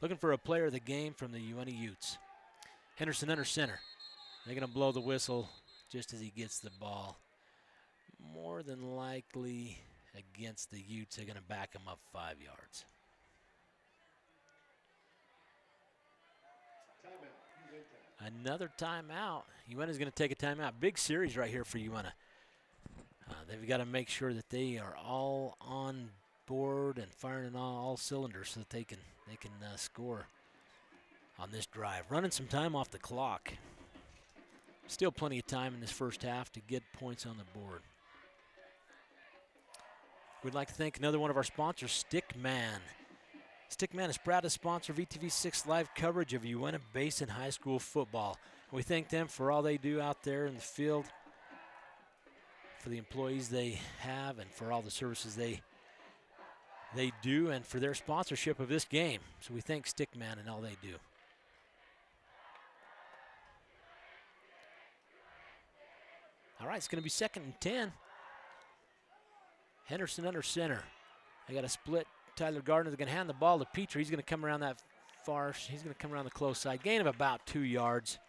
looking for a player of the game from the UNT Utes. Henderson under center. They're going to blow the whistle just as he gets the ball. More than likely against the Utes, they're going to back him up 5 yards. Another timeout. UNT is going to take a timeout. Big series right here for UNT. They've got to make sure that they are all on board and firing on all cylinders so that they can score on this drive. Running some time off the clock. Still plenty of time in this first half to get points on the board. We'd like to thank another one of our sponsors, Stickman. Stickman is proud to sponsor VTV6 live coverage of Uintah Basin High School football. We thank them for all they do out there in the field, for the employees they have, and for all the services they do, and for their sponsorship of this game. So we thank Stickman and all they do. All right, it's going to be 2nd and 10. Henderson under center. They got a split. Tyler Gardner's going to hand the ball to Petrie. He's going to come around that far. He's going to come around the close side. Gain of about 2 yards.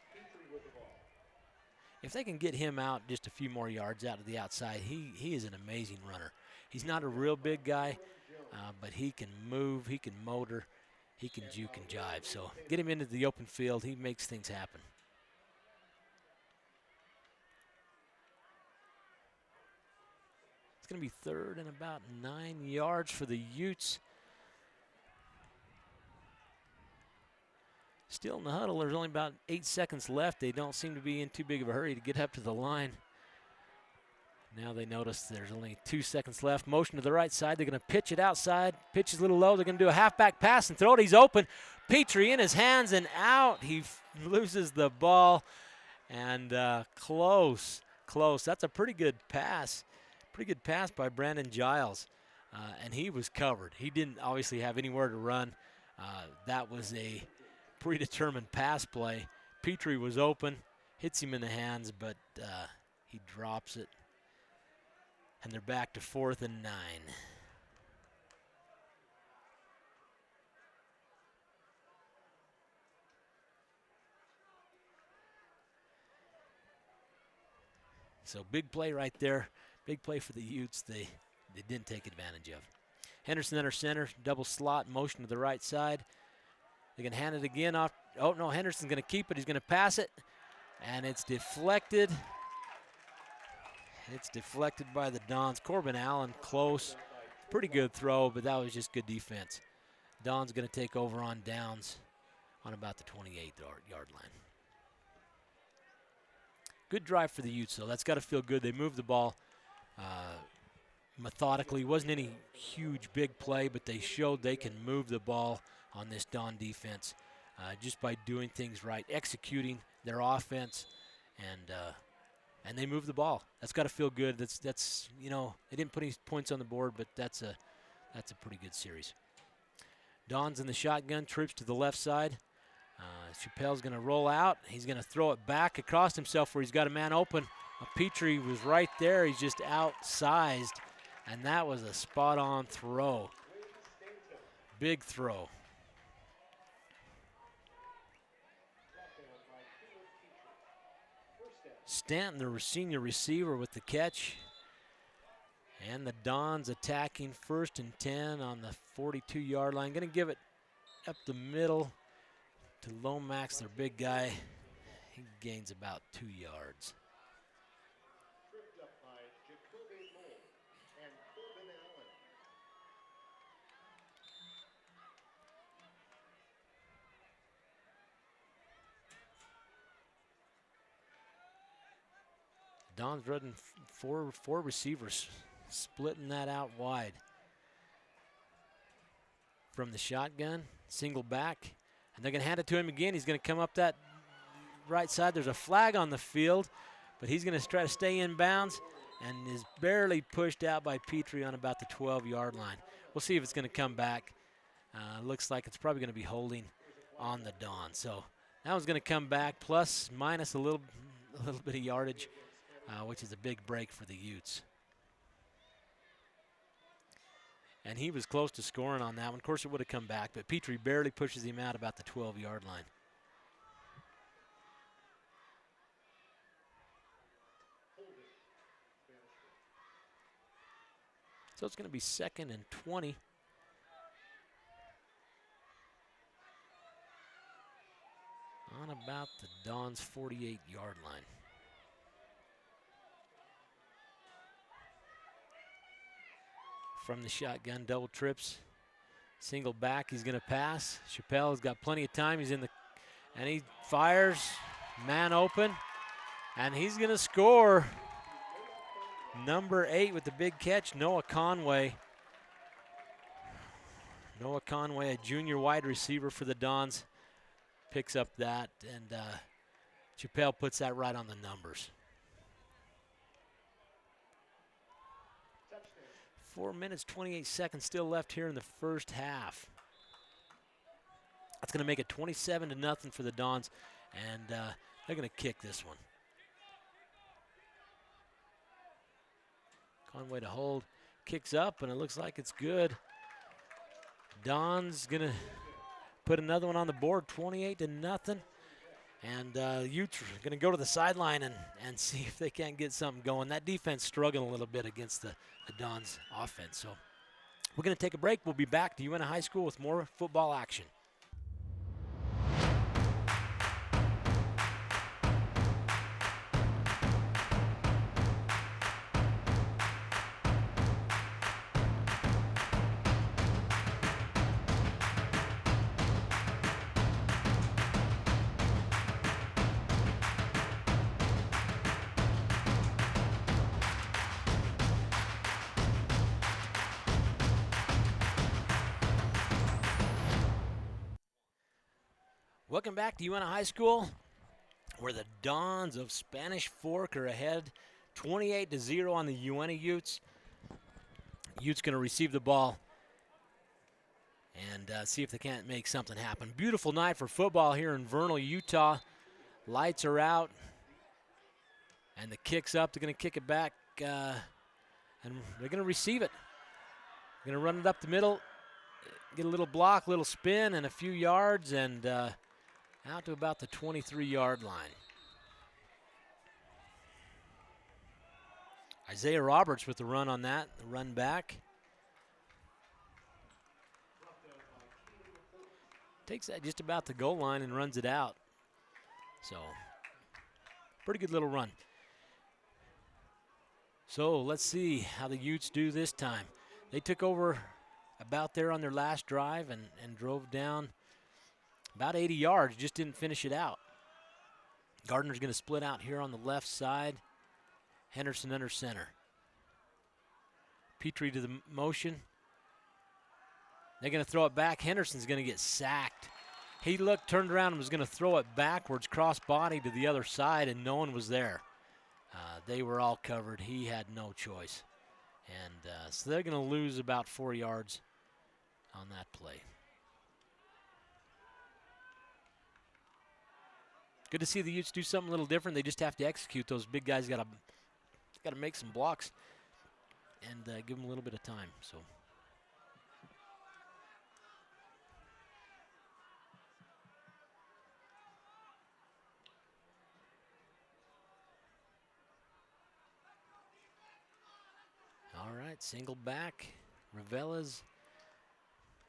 If they can get him out just a few more yards out to the outside, he is an amazing runner. He's not a real big guy, but he can move, he can motor, he can juke and jive. So get him into the open field. He makes things happen. It's going to be third and about 9 yards for the Utes. Still in the huddle. There's only about 8 seconds left. They don't seem to be in too big of a hurry to get up to the line. Now they notice there's only 2 seconds left. Motion to the right side. They're going to pitch it outside. Pitch is a little low. They're going to do a halfback pass and throw it. He's open. Petrie in his hands and out. He loses the ball. And close. That's a pretty good pass. Pretty good pass by Brandon Giles. And he was covered. He didn't obviously have anywhere to run. That was a predetermined pass play. Petrie was open. Hits him in the hands, but he drops it. And they're back to 4th and 9. So big play right there. Big play for the Utes. They didn't take advantage of. Henderson under center, double slot, motion to the right side. They can hand it again off. Oh, no, Henderson's going to keep it. He's going to pass it. And it's deflected. It's deflected by the Dons. Corbin Allen close. Pretty good throw, but that was just good defense. Dons going to take over on downs on about the 28-yard line. Good drive for the Utes, though. That's got to feel good. They moved the ball methodically. Wasn't any huge, big play, but they showed they can move the ball on this Don defense just by doing things right, executing their offense, and they moved the ball. That's got to feel good. That's you know, they didn't put any points on the board, but that's a pretty good series. Don's in the shotgun, trips to the left side. Chappelle's going to roll out. He's going to throw it back across himself where he's got a man open. Petrie was right there. He's just outsized, and that was a spot-on throw. Big throw. Stanton, the senior receiver, with the catch. And the Dons attacking 1st and 10 on the 42-yard line. Going to give it up the middle to Lomax, their big guy. He gains about 2 yards. Tripped up by Jacoby Moore and Corbin Allen. Don's running four receivers, splitting that out wide. From the shotgun, single back, and they're going to hand it to him again. He's going to come up that right side. There's a flag on the field, but he's going to try to stay in bounds and is barely pushed out by Petrie on about the 12-yard line. We'll see if it's going to come back. Looks like it's probably going to be holding on the Don. So that one's going to come back, plus minus a little bit of yardage, which is a big break for the Utes. And he was close to scoring on that one. Of course, it would have come back, but Petrie barely pushes him out about the 12-yard line. So it's going to be 2nd and 20. On about the Dons' 48-yard line. From the shotgun, double trips, single back. He's going to pass. Chappelle's got plenty of time. He's in the, and he fires, man open, and he's going to score. Number 8 with the big catch, Noah Conway. Noah Conway, a junior wide receiver for the Dons, picks up that, and Chappelle puts that right on the numbers. 4 minutes, 28 seconds still left here in the first half. That's going to make it 27-0 for the Dons, and they're going to kick this one. Conway to hold, kicks up, and it looks like it's good. Don's going to put another one on the board, 28-0. And Utes are going to go to the sideline and see if they can't get something going. That defense struggling a little bit against the Dons offense. So we're going to take a break. We'll be back to Uintah High School with more football action. Welcome back to Uintah High School, where the Dons of Spanish Fork are ahead 28-0 on the Uintah Utes. Utes going to receive the ball and see if they can't make something happen. Beautiful night for football here in Vernal, Utah. Lights are out, and the kick's up. They're going to kick it back, and they're going to receive it. They're going to run it up the middle, get a little block, little spin, and a few yards, and out to about the 23-yard line. Isaiah Roberts with the run on that, the run back. Takes that just about the goal line and runs it out. So, pretty good little run. So, let's see how the Utes do this time. They took over about there on their last drive and drove down about 80 yards, just didn't finish it out. Gardner's going to split out here on the left side. Henderson under center. Petrie to the motion. They're going to throw it back. Henderson's going to get sacked. He looked, turned around, and was going to throw it backwards, cross body to the other side, and no one was there. They were all covered. He had no choice. And so they're going to lose about 4 yards on that play. Good to see the Utes do something a little different. They just have to execute. Those big guys got to make some blocks and give them a little bit of time. So. All right, single back. Ravella's.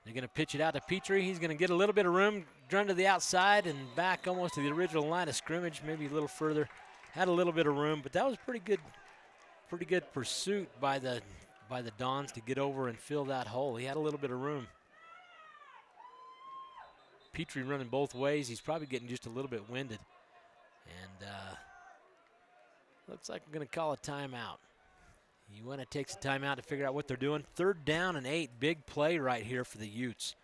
They're going to pitch it out to Petrie. He's going to get a little bit of room, run to the outside and back almost to the original line of scrimmage, maybe a little further. Had a little bit of room, but that was pretty good pursuit by the Dons to get over and fill that hole. He had a little bit of room. Petrie running both ways. He's probably getting just a little bit winded. And looks like I'm going to call a timeout. Uintah takes a timeout to figure out what they're doing. 3rd down and 8. Big play right here for the Utes.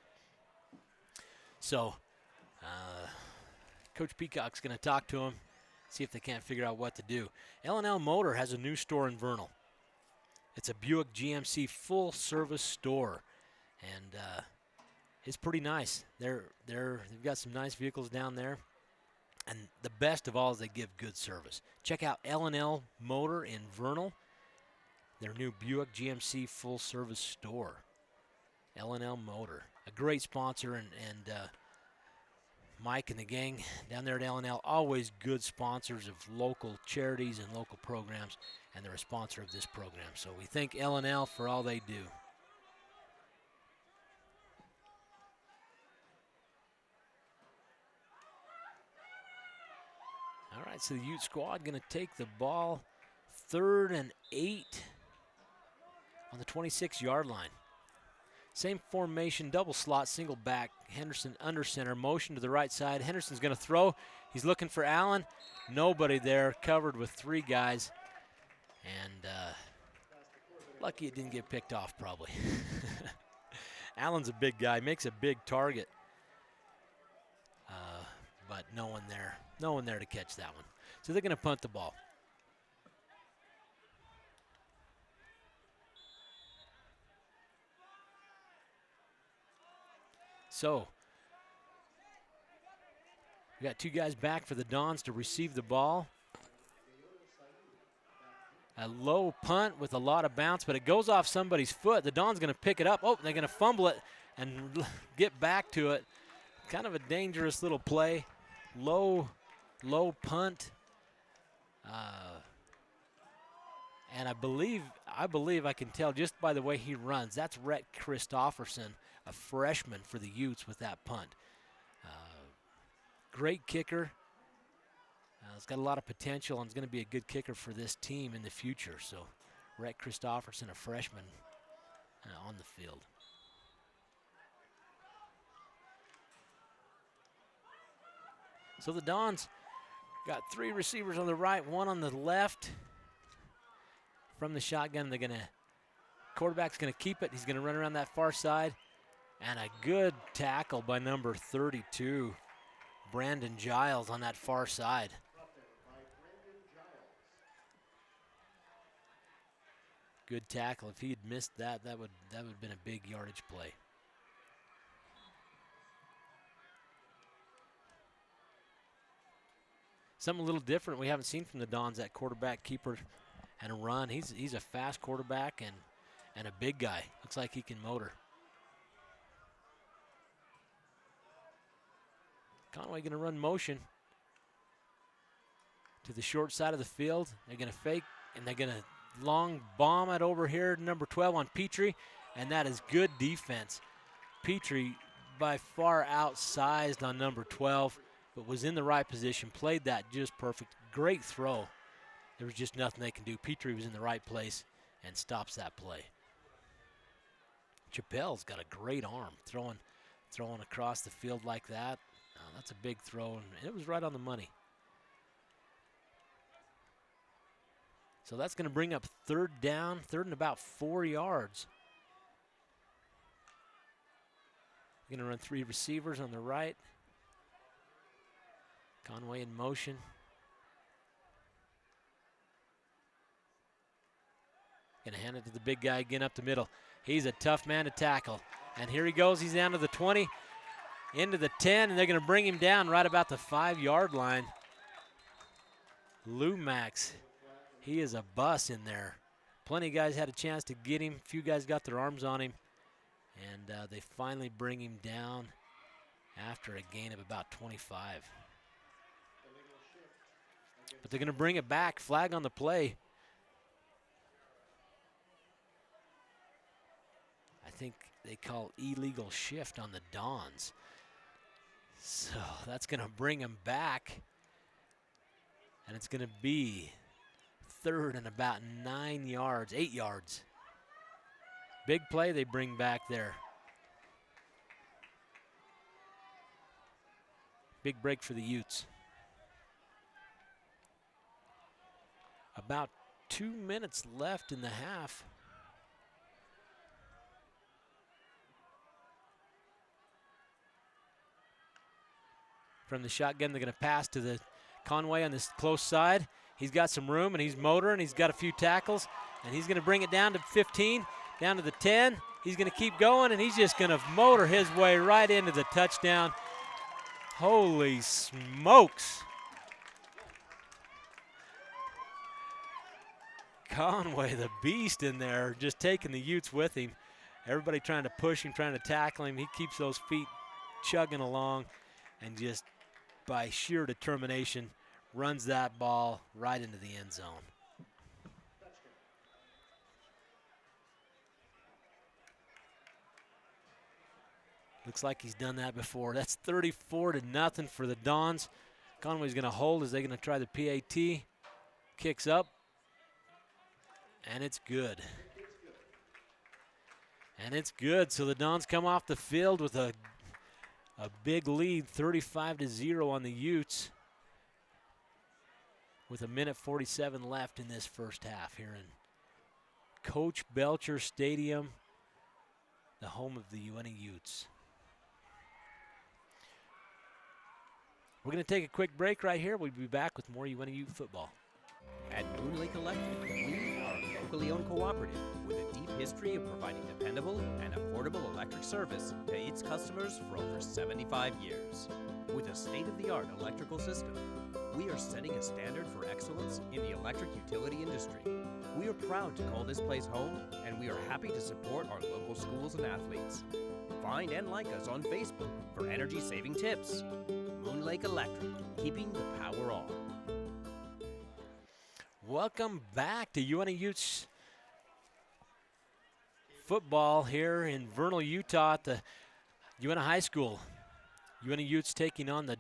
So, Coach Peacock's going to talk to him, see if they can't figure out what to do. L&L Motor has a new store in Vernal. It's a Buick GMC full-service store, and it's pretty nice. They've got some nice vehicles down there, and the best of all is they give good service. Check out L&L Motor in Vernal. Their new Buick GMC full-service store, L&L Motor. A great sponsor, and Mike and the gang down there at L&L, always good sponsors of local charities and local programs, and they're a sponsor of this program. So we thank L&L for all they do. All right, so the Ute squad going to take the ball 3rd and 8. On the 26-yard line. Same formation, double slot, single back. Henderson under center, motion to the right side. Henderson's going to throw. He's looking for Allen. Nobody there, covered with 3 guys. And lucky it didn't get picked off probably. Allen's a big guy, makes a big target. But no one there to catch that one. So they're going to punt the ball. So, we got 2 guys back for the Dons to receive the ball. A low punt with a lot of bounce, but it goes off somebody's foot. The Dons going to pick it up. Oh, they're going to fumble it and get back to it. Kind of a dangerous little play. Low punt. And I believe I can tell just by the way he runs. That's Rhett Christofferson, a freshman for the Utes with that punt. Great kicker. He's got a lot of potential and is going to be a good kicker for this team in the future. So Rhett Christofferson, a freshman, on the field. So the Dons got 3 receivers on the right, 1 on the left. From the shotgun, quarterback's going to keep it. He's going to run around that far side. And a good tackle by number 32, Brandon Giles on that far side. Good tackle. If he had missed that, that would have been a big yardage play. Something a little different we haven't seen from the Dons, that quarterback keeper and a run. He's a fast quarterback and a big guy. Looks like he can motor. Conway going to run motion to the short side of the field. They're going to fake, and they're going to long bomb it over here to number 12 on Petrie, and that is good defense. Petrie by far outsized on number 12, but was in the right position, played that just perfect. Great throw. There was just nothing they can do. Petrie was in the right place and stops that play. Chappelle's got a great arm, throwing across the field like that. That's a big throw, and it was right on the money. So that's going to bring up third down, third and about 4 yards. Going to run 3 receivers on the right. Conway in motion. Going to hand it to the big guy again up the middle. He's a tough man to tackle. And here he goes. He's down to the 20, into the 10, and they're going to bring him down right about the 5-yard line. Lumax, he is a bus in there. Plenty of guys had a chance to get him. A few guys got their arms on him. And they finally bring him down after a gain of about 25. But they're going to bring it back. Flag on the play. I think they call illegal shift on the Dons. So that's going to bring him back. And it's going to be third and about 9 yards, 8 yards. Big play they bring back there. Big break for the Utes. About 2 minutes left in the half. From the shotgun, they're going to pass to the Conway on this close side. He's got some room, and he's motoring. He's got a few tackles, and he's going to bring it down to 15, down to the 10. He's going to keep going, and he's just going to motor his way right into the touchdown. Holy smokes. Conway, the beast in there, just taking the Utes with him. Everybody trying to push him, trying to tackle him. He keeps those feet chugging along and just by sheer determination runs that ball right into the end zone. Looks like he's done that before. That's 34-0 for the Dons. Conway's going to hold as they're going to try the PAT. Kicks up. And it's good. And it's good. So the Dons come off the field with a big lead, 35-0 on the Utes, with 1:47 left in this first half here in Coach Belcher Stadium, the home of the Uintah Utes. We're going to take a quick break right here. We'll be back with more Uintah Ute football. At Moon Lake Electric, we are a locally owned cooperative with a deep history of providing dependable and affordable electric service to its customers for over 75 years. With a state-of-the-art electrical system, we are setting a standard for excellence in the electric utility industry. We are proud to call this place home, and we are happy to support our local schools and athletes. Find and like us on Facebook for energy-saving tips. Moon Lake Electric, keeping the power on. Welcome back to Uintah Utes football here in Vernal, Utah at the Uintah High School. Uintah Utes taking on the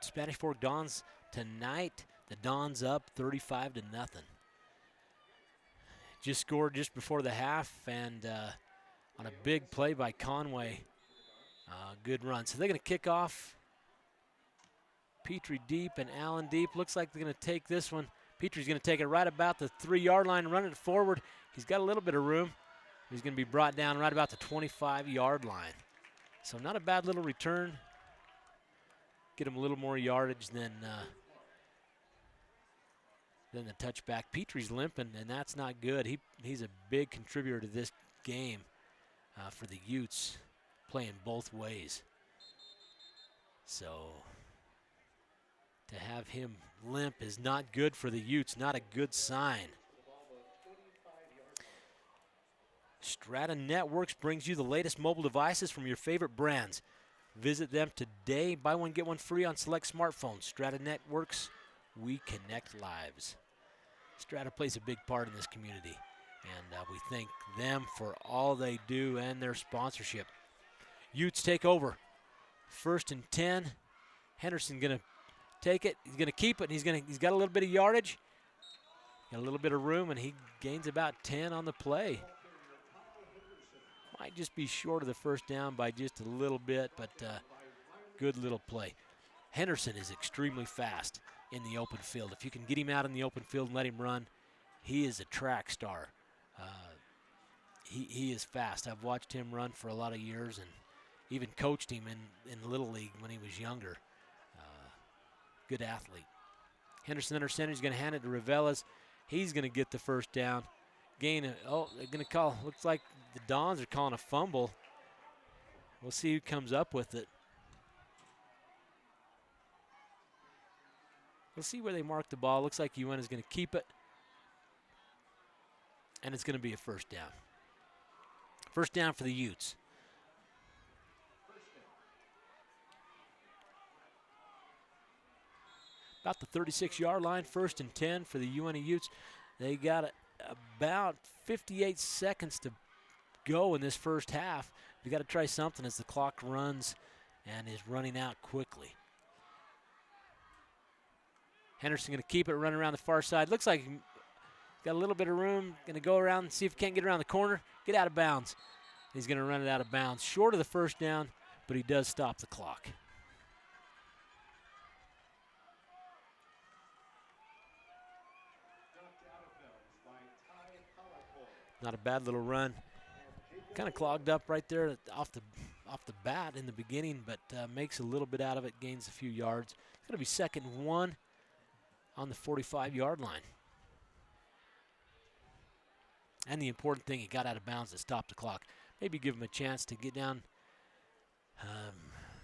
Spanish Fork Dons tonight. The Dons up 35-0. Just scored just before the half, and on a big play by Conway. Good run. So they're going to kick off. Petrie deep and Allen deep. Looks like they're going to take this one. Petrie's going to take it right about the 3-yard line and run it forward. He's got a little bit of room. He's going to be brought down right about the 25-yard line. So not a bad little return. get him a little more yardage than the touchback. Petrie's limping, and that's not good. He's a big contributor to this game for the Utes, playing both ways. So to have him limp is not good for the Utes, not a good sign. Strata Networks brings you the latest mobile devices from your favorite brands. Visit them today. Buy one, get one free on select smartphones. Strata Networks, we connect lives. Strata plays a big part in this community, and we thank them for all they do and their sponsorship. Utes take over. 1st and 10. Henderson going to take it. He's going to keep it. He's got a little bit of yardage, got a little bit of room, and he gains about 10 on the play. Might just be short of the first down by just a little bit, but good little play. Henderson is extremely fast in the open field. If you can get him out in the open field and let him run, he is a track star. He is fast. I've watched him run for a lot of years and even coached him in Little League when he was younger. Good athlete. Henderson under center. He's going to hand it to Ravelas. He's going to get the first down. They're going to call, looks like the Dons are calling a fumble. We'll see who comes up with it. We'll see where they mark the ball. Looks like Uintah is going to keep it. And it's going to be a first down. First down for the Utes. About the 36-yard line, 1st and 10 for the Uintah Utes. They got about 58 seconds to go in this first half. We got to try something as the clock runs and is running out quickly. Henderson going to keep it, run around the far side. Looks like he's got a little bit of room. Going to go around and see if he can't get around the corner. Get out of bounds. He's going to run it out of bounds. Short of the first down, but he does stop the clock. Not a bad little run. Kind of clogged up right there off the bat in the beginning, but makes a little bit out of it, gains a few yards. It's going to be 2nd and 1 on the 45-yard line. And the important thing, he got out of bounds to stop the clock. Maybe give him a chance to get down.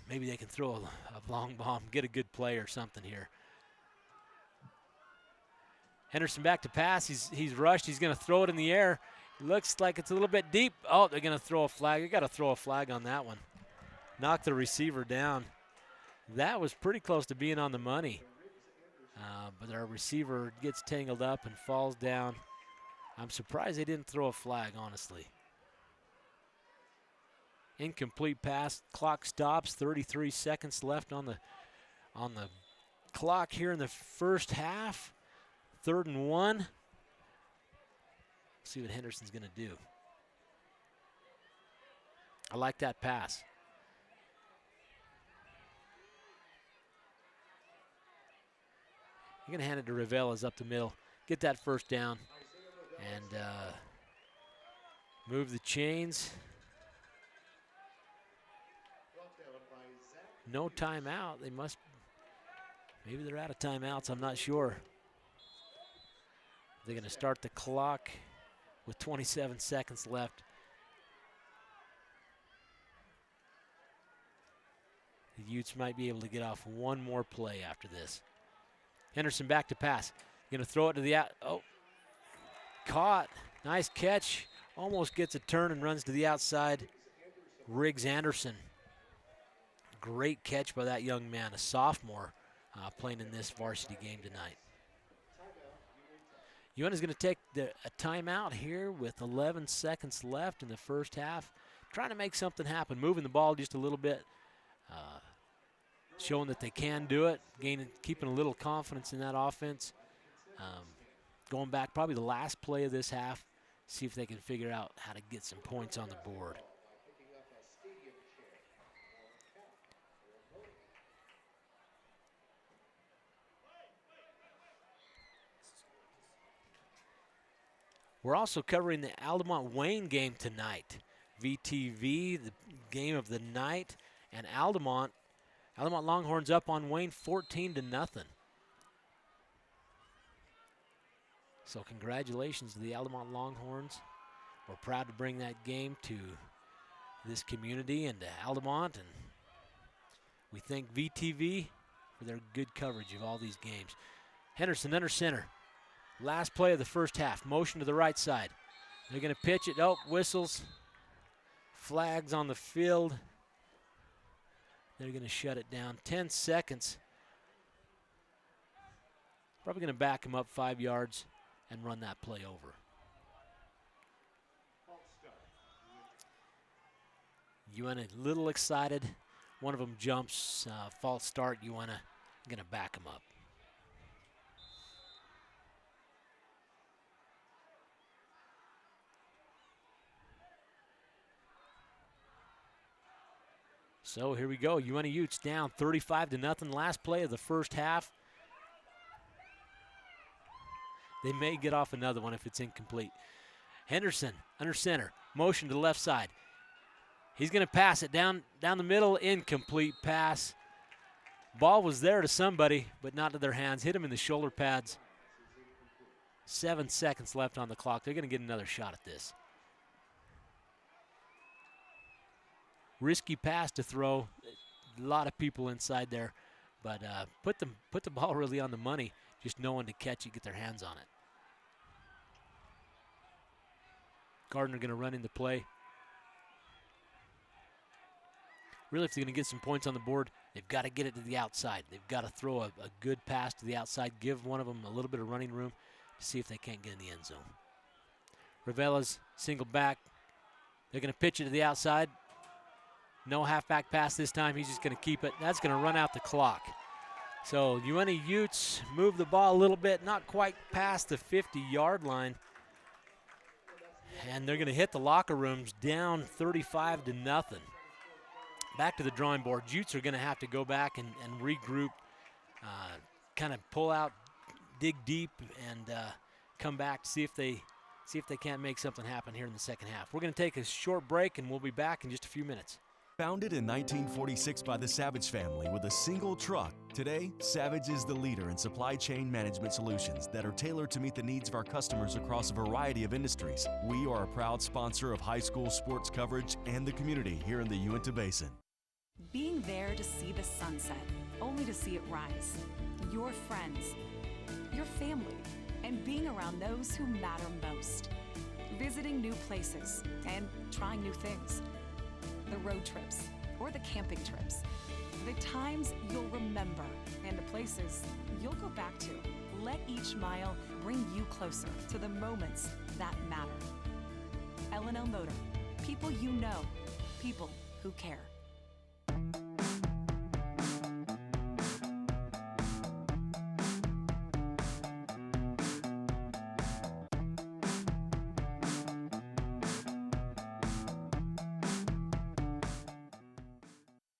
Maybe they can throw a long bomb, get a good play or something here. Henderson back to pass. He's rushed. He's going to throw it in the air. Looks like it's a little bit deep. Oh, they're going to throw a flag. They got to throw a flag on that one. Knock the receiver down. That was pretty close to being on the money. But our receiver gets tangled up and falls down. I'm surprised they didn't throw a flag, honestly. Incomplete pass. Clock stops. 33 seconds left on the clock here in the first half. 3rd and 1. See what Henderson's going to do. I like that pass. You're going to hand it to Ravelas up the middle. Get that first down and move the chains. No timeout. Maybe they're out of timeouts. I'm not sure. They're going to start the clock with 27 seconds left. The Utes might be able to get off one more play after this. Henderson back to pass. Going to throw it to the out. Oh, caught. Nice catch. Almost gets a turn and runs to the outside. Riggs Anderson. Great catch by that young man, a sophomore playing in this varsity game tonight. Uintah's going to take a timeout here with 11 seconds left in the first half. Trying to make something happen, moving the ball just a little bit, showing that they can do it, keeping a little confidence in that offense. Going back probably the last play of this half, see if they can figure out how to get some points on the board. We're also covering the Altamont-Wayne game tonight. VTV, the game of the night, and Altamont Altamont Longhorns up on Wayne 14-0. So congratulations to the Altamont Longhorns. We're proud to bring that game to this community and to Altamont, and we thank VTV for their good coverage of all these games. Henderson under center. Last play of the first half. Motion to the right side. They're going to pitch it. Oh, whistles. Flags on the field. They're going to shut it down. 10 seconds. Probably going to back him up 5 yards and run that play over. Uintah a little excited. One of them jumps. False start. Uintah going to back him up. So here we go. Uintah Utes down 35-0. Last play of the first half. They may get off another one if it's incomplete. Henderson under center. Motion to the left side. He's going to pass it down the middle. Incomplete pass. Ball was there to somebody, but not to their hands. Hit him in the shoulder pads. 7 seconds left on the clock. They're going to get another shot at this. Risky pass to throw. A lot of people inside there, but put the ball really on the money, just knowing to catch it, get their hands on it. Gardner going to run into play. Really, if they're going to get some points on the board, they've got to get it to the outside. They've got to throw a good pass to the outside, give one of them a little bit of running room to see if they can't get in the end zone. Ravella's single back. They're going to pitch it to the outside. No halfback pass this time. He's just going to keep it. That's going to run out the clock. So Uintah Utes move the ball a little bit, not quite past the 50-yard line. And they're going to hit the locker rooms down 35-0. Back to the drawing board. Utes are going to have to go back and regroup, kind of pull out, dig deep, and come back to see if they can't make something happen here in the second half. We're going to take a short break, and we'll be back in just a few minutes. Founded in 1946 by the Savage family with a single truck, today, Savage is the leader in supply chain management solutions that are tailored to meet the needs of our customers across a variety of industries. We are a proud sponsor of high school sports coverage and the community here in the Uintah Basin. Being there to see the sunset, only to see it rise. Your friends, your family, and being around those who matter most. Visiting new places and trying new things. The road trips or the camping trips. The times you'll remember and the places you'll go back to. Let each mile bring you closer to the moments that matter. L&L Motor. People you know. People who care.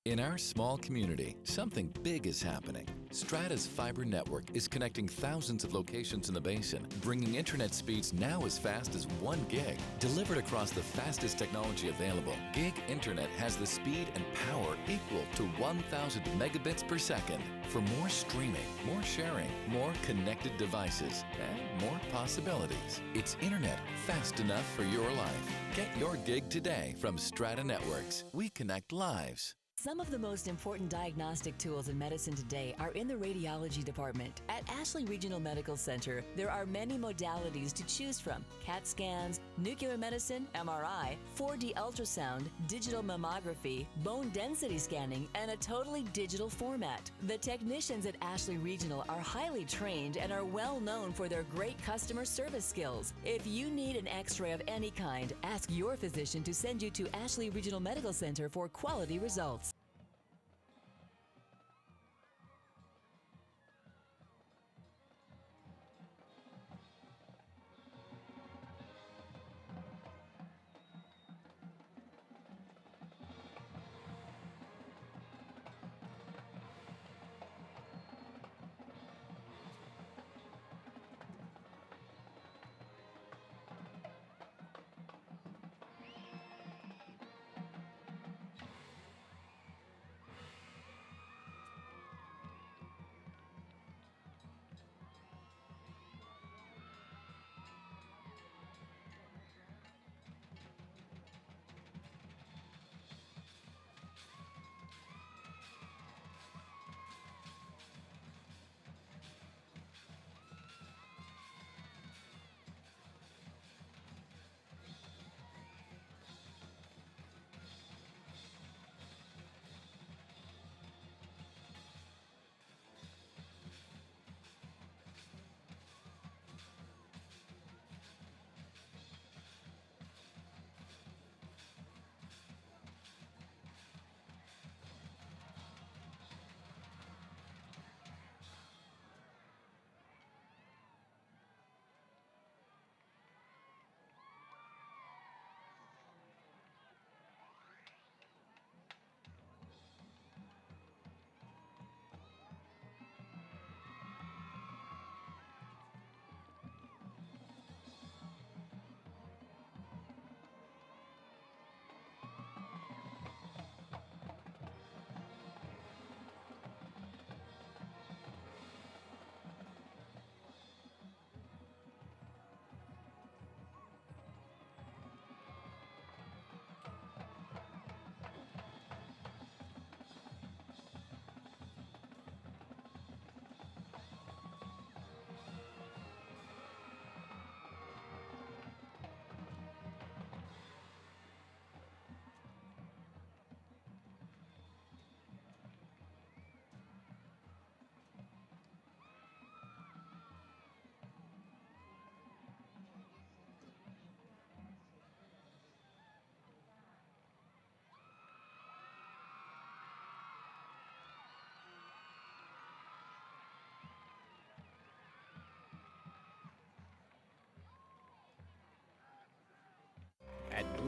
In our small community, something big is happening. Strata's fiber network is connecting thousands of locations in the basin, bringing internet speeds now as fast as 1 gig. Delivered across the fastest technology available, gig internet has the speed and power equal to 1,000 megabits per second. For more streaming, more sharing, more connected devices, and more possibilities. It's internet fast enough for your life. Get your gig today from Strata Networks. We connect lives. Some of the most important diagnostic tools in medicine today are in the radiology department. At Ashley Regional Medical Center, there are many modalities to choose from: CAT scans, nuclear medicine, MRI, 4D ultrasound, digital mammography, bone density scanning, and a totally digital format. The technicians at Ashley Regional are highly trained and are well known for their great customer service skills. If you need an x-ray of any kind, ask your physician to send you to Ashley Regional Medical Center for quality results.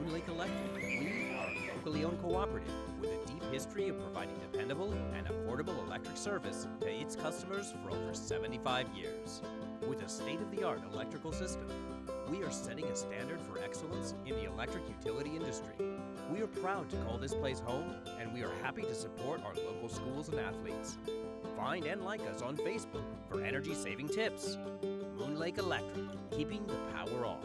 Moon Lake Electric, we are a locally owned cooperative with a deep history of providing dependable and affordable electric service to its customers for over 75 years. With a state-of-the-art electrical system, we are setting a standard for excellence in the electric utility industry. We are proud to call this place home, and we are happy to support our local schools and athletes. Find and like us on Facebook for energy-saving tips. Moon Lake Electric, keeping the power on.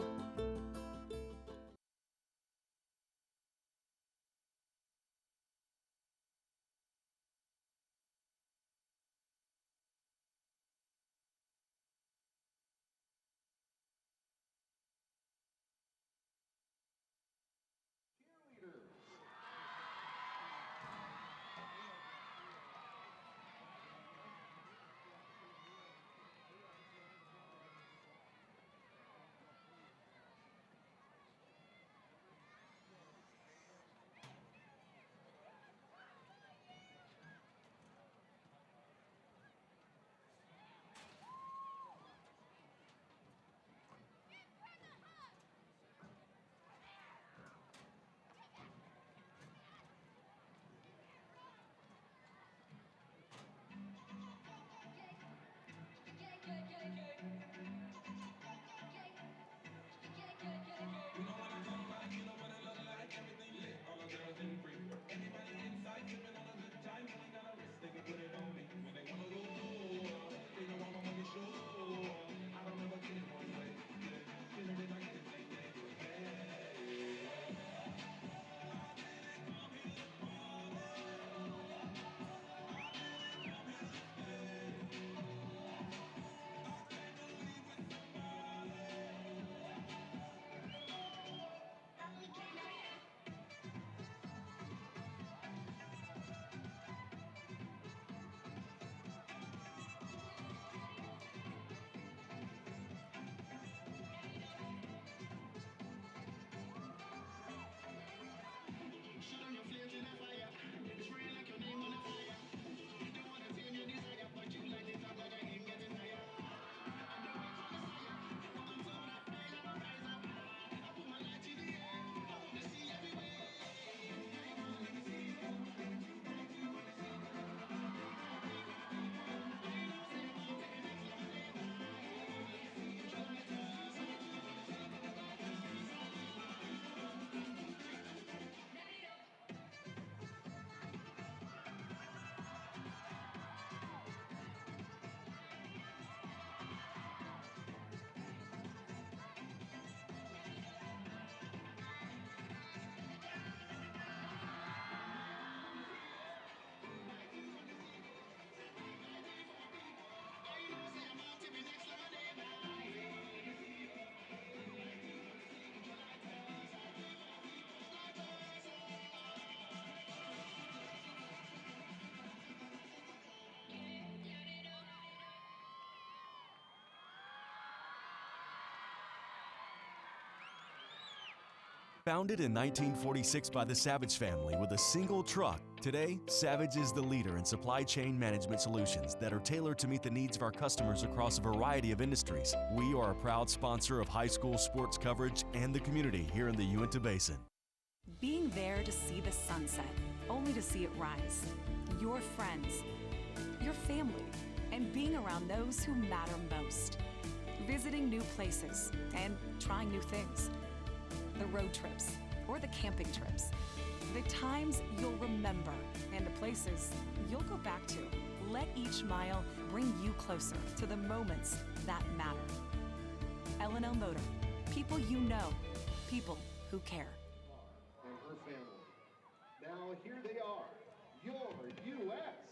Founded in 1946 by the Savage family with a single truck, today, Savage is the leader in supply chain management solutions that are tailored to meet the needs of our customers across a variety of industries. We are a proud sponsor of high school sports coverage and the community here in the Uintah Basin. Being there to see the sunset, only to see it rise. Your friends, your family, and being around those who matter most. Visiting new places and trying new things. The road trips or the camping trips. The times you'll remember and the places you'll go back to. Let each mile bring you closer to the moments that matter. L&L Motor. People you know. People who care. And her family. Now here they are, your U.S.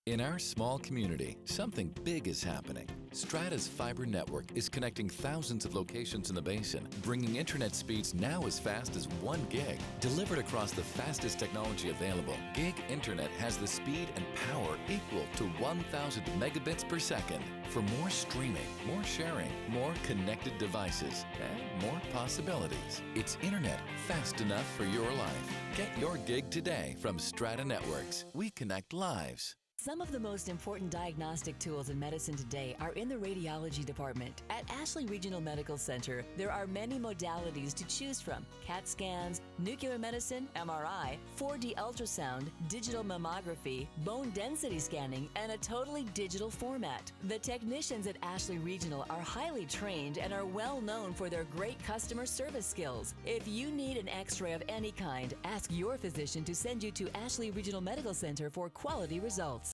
In our small community, something big is happening. Strata's fiber network is connecting thousands of locations in the basin, bringing internet speeds now as fast as 1 gig. Delivered across the fastest technology available, gig internet has the speed and power equal to 1,000 megabits per second. For more streaming, more sharing, more connected devices, and more possibilities. It's internet fast enough for your life. Get your gig today from Strata Networks. We connect lives. Some of the most important diagnostic tools in medicine today are in the radiology department. At Ashley Regional Medical Center, there are many modalities to choose from: CAT scans, nuclear medicine, MRI, 4D ultrasound, digital mammography, bone density scanning, and a totally digital format. The technicians at Ashley Regional are highly trained and are well known for their great customer service skills. If you need an x-ray of any kind, ask your physician to send you to Ashley Regional Medical Center for quality results.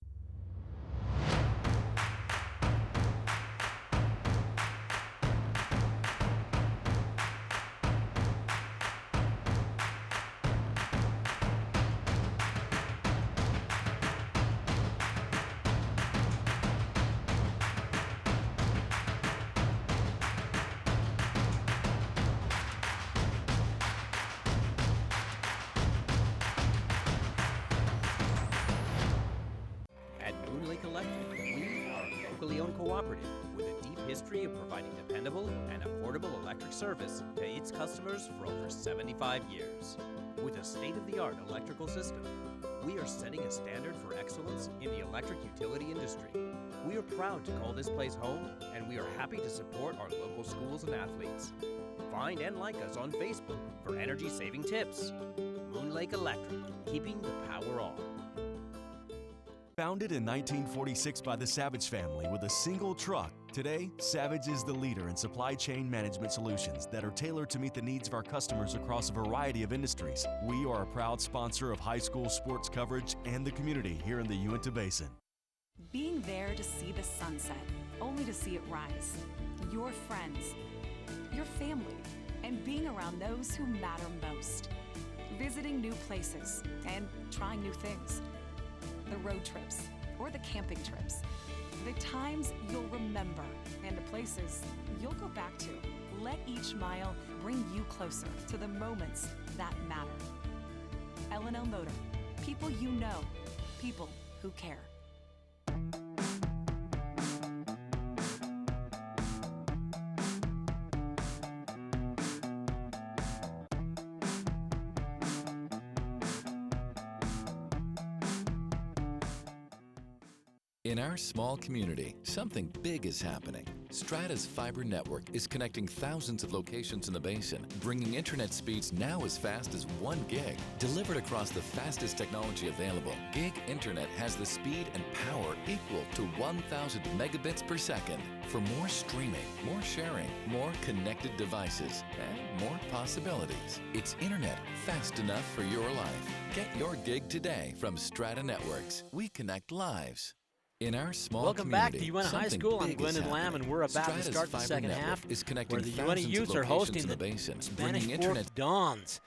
Locally owned cooperative with a deep history of providing dependable and affordable electric service to its customers for over 75 years. With a state-of-the-art electrical system, we are setting a standard for excellence in the electric utility industry. We are proud to call this place home, and we are happy to support our local schools and athletes. Find and like us on Facebook for energy-saving tips. Moon Lake Electric, keeping the power on. Founded in 1946 by the Savage family with a single truck, today, Savage is the leader in supply chain management solutions that are tailored to meet the needs of our customers across a variety of industries. We are a proud sponsor of high school sports coverage and the community here in the Uintah Basin. Being there to see the sunset, only to see it rise. Your friends, your family, and being around those who matter most. Visiting new places and trying new things. The road trips or the camping trips. The times you'll remember and the places you'll go back to. Let each mile bring you closer to the moments that matter. L&L Motor. People you know. People who care. In our small community, something big is happening. Strata's fiber network is connecting thousands of locations in the basin, bringing internet speeds now as fast as 1 gig. Delivered across the fastest technology available, gig internet has the speed and power equal to 1,000 megabits per second. For more streaming, more sharing, more connected devices, and more possibilities. It's internet fast enough for your life. Get your gig today from Strata Networks. We connect lives. In our small Welcome back to community, Uintah High something School. I'm big is Glendon Lamb, happening. and we're about Strata's to start the fiber second network half, is connecting where the thousands Uintah of Utes are locations hosting in the basin, Spanish bringing Fork internet. Dons.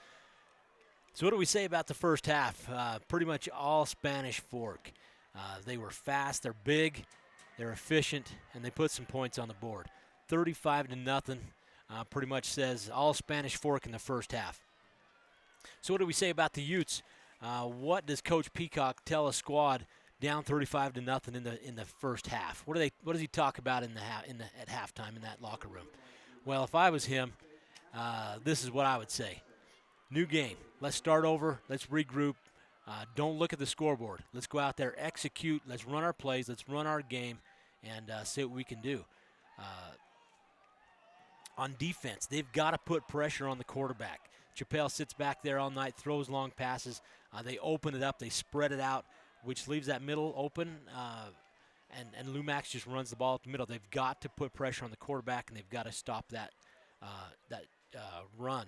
So what do we say about the first half? Pretty much all Spanish Fork. They were fast, they're big, they're efficient, and they put some points on the board. 35-0, pretty much says all Spanish Fork in the first half. So what do we say about the Utes? What does Coach Peacock tell a squad down 35-0 in the first half? What does he talk about at halftime in that locker room? Well, if I was him, this is what I would say. New game. Let's start over. Let's regroup. Don't look at the scoreboard. Let's go out there, execute. Let's run our plays. Let's run our game and see what we can do. On defense, they've got to put pressure on the quarterback. Chappelle sits back there all night, throws long passes. They open it up. They spread it out, which leaves that middle open, and Lumax just runs the ball up the middle. They've got to put pressure on the quarterback, and they've got to stop that run,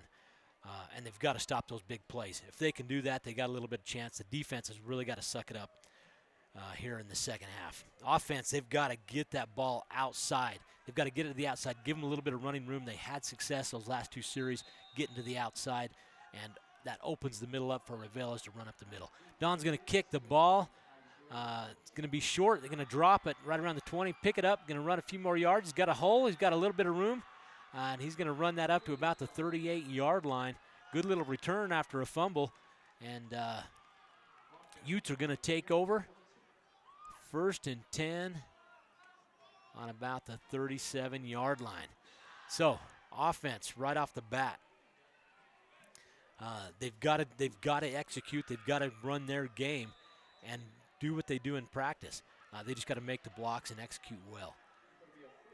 and they've got to stop those big plays. If they can do that, they got a little bit of chance. The defense has really got to suck it up here in the second half. Offense, they've got to get that ball outside. They've got to get it to the outside, give them a little bit of running room. They had success those last two series getting to the outside, and that opens the middle up for Ravelas to run up the middle. Don's going to kick the ball It's going to be short. They're going to drop it right around the 20, pick it up, going to run a few more yards. He's got a hole. He's got a little bit of room, and he's going to run that up to about the 38-yard line. Good little return after a fumble, and Utes are going to take over. 1st and 10 on about the 37-yard line. So, offense right off the bat. They've got to execute. They've got to run their game and do what they do in practice. They just got to make the blocks and execute well.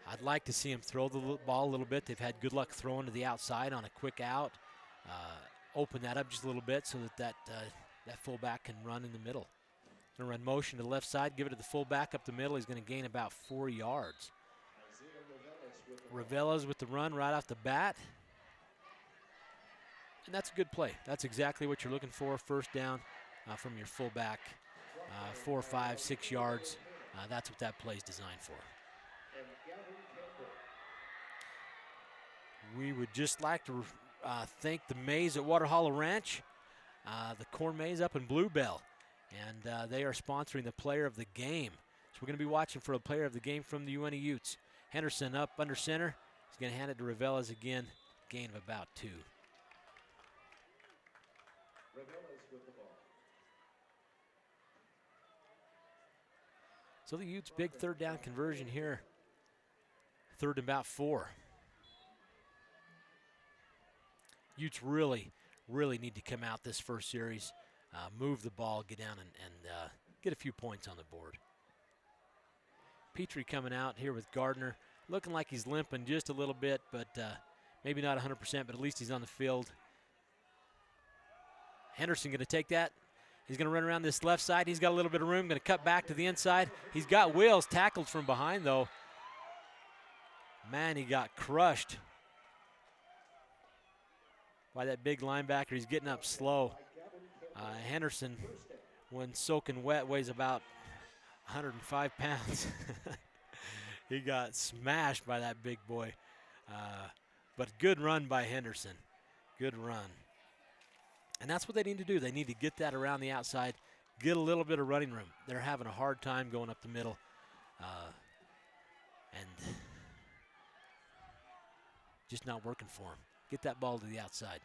I'd like to see them throw the ball a little bit. They've had good luck throwing to the outside on a quick out. Open that up just a little bit so that fullback can run in the middle. Going to run motion to the left side, give it to the fullback up the middle. He's going to gain about 4 yards. Ravella's with the run right off the bat. And that's a good play. That's exactly what you're looking for. First down from your fullback. 4, 5, 6 yards. That's what that play is designed for. We would just like to thank the Maze at Water Hollow Ranch, the Corn Maze up in Bluebell. And they are sponsoring the player of the game. So we're going to be watching for a player of the game from the UNT Utes. Henderson up under center. He's going to hand it to Ravella's again. Gain of about 2. So the Utes' big 3rd down conversion here. 3rd and about 4. Utes really need to come out this first series, move the ball, get down and get a few points on the board. Petrie coming out here with Gardner, looking like he's limping just a little bit, but maybe not 100%, but at least he's on the field. Henderson going to take that. He's going to run around this left side. He's got a little bit of room, going to cut back to the inside. He's got wheels, tackled from behind, though. Man, he got crushed by that big linebacker. He's getting up slow. Henderson, when soaking wet, weighs about 105 pounds. He got smashed by that big boy. But good run by Henderson. Good run. And that's what they need to do. They need to get that around the outside, get a little bit of running room. They're having a hard time going up the middle. And just not working for them. Get that ball to the outside.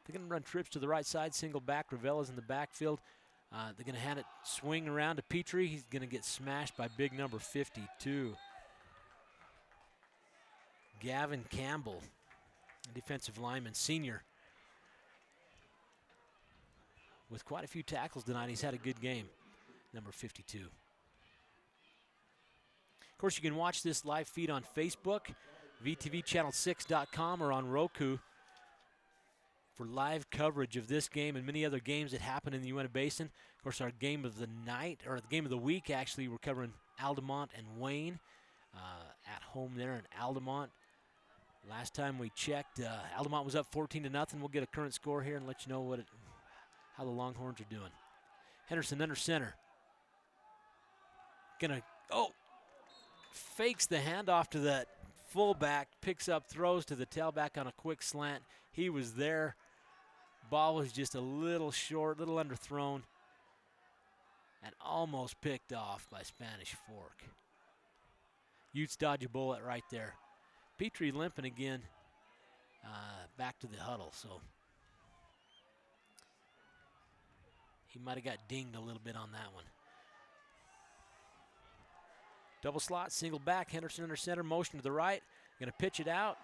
They're going to run trips to the right side, single back. Ravella's in the backfield. They're going to hand it swing around to Petrie. He's going to get smashed by big number 52. Gavin Campbell, defensive lineman, senior, with quite a few tackles tonight. He's had a good game, number 52. Of course, you can watch this live feed on Facebook, vtvchannel6.com, or on Roku for live coverage of this game and many other games that happen in the Uintah Basin. Of course, our game of the night, or the game of the week, actually, we're covering Altamont and Wayne at home there in Altamont. Last time we checked, Altamont was up 14-0. We'll get a current score here and let you know how the Longhorns are doing. Henderson under center. Fakes the handoff to that fullback, picks up, throws to the tailback on a quick slant. He was there. Ball was just a little short, a little underthrown, and almost picked off by Spanish Fork. Utes dodge a bullet right there. Petrie limping again back to the huddle, so he might have got dinged a little bit on that one. Double slot, single back, Henderson under center, motion to the right. Going to pitch it out.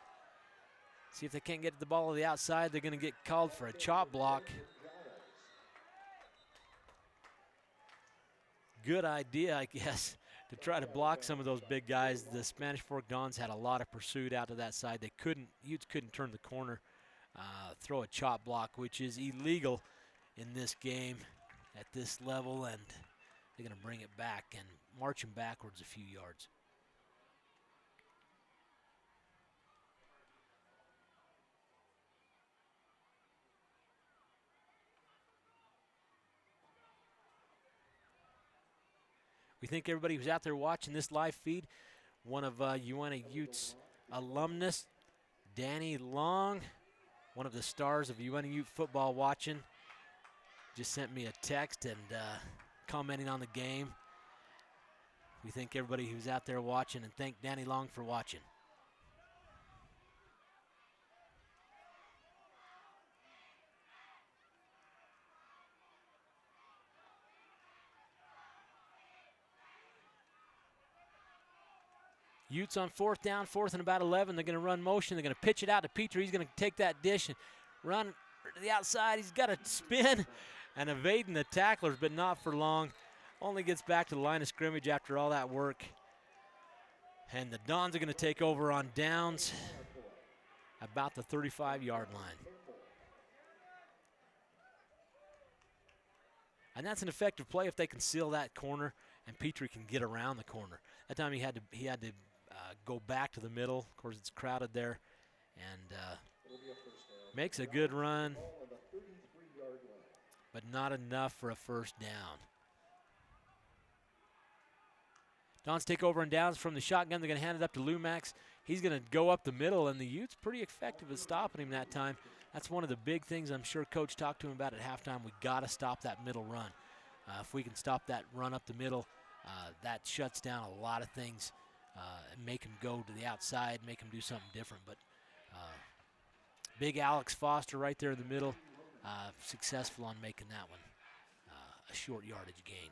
See if they can't get the ball to the outside. They're going to get called for a chop block. Good idea, I guess, to try to block some of those big guys. The Spanish Fork Dons had a lot of pursuit out to that side. Utes couldn't turn the corner, throw a chop block, which is illegal in this game at this level, and they're going to bring it back and march him backwards a few yards. We thank everybody who's out there watching this live feed. One of UNT Utes alumnus, Danny Long, one of the stars of UNT Ute football watching. just sent me a text and commenting on the game. We thank everybody who's out there watching and thank Danny Long for watching. Utes on 4th down, 4th and about 11. They're going to run motion. They're going to pitch it out to Petrie. He's going to take that dish and run to the outside. He's got to spin and evading the tacklers, but not for long. Only gets back to the line of scrimmage after all that work. And the Dons are going to take over on downs about the 35-yard line. And that's an effective play if they can seal that corner and Petrie can get around the corner. That time he had to go back to the middle. Of course, it's crowded there, and makes a good run, but not enough for a first down. Dons take over on downs from the shotgun. They're going to hand it up to Lumax. He's going to go up the middle, and the Utes pretty effective at stopping him that time. That's one of the big things I'm sure Coach talked to him about at halftime. We got to stop that middle run. If we can stop that run up the middle, that shuts down a lot of things and make him go to the outside, make him do something different. But big Alex Foster right there in the middle, successful on making that one a short yardage gain.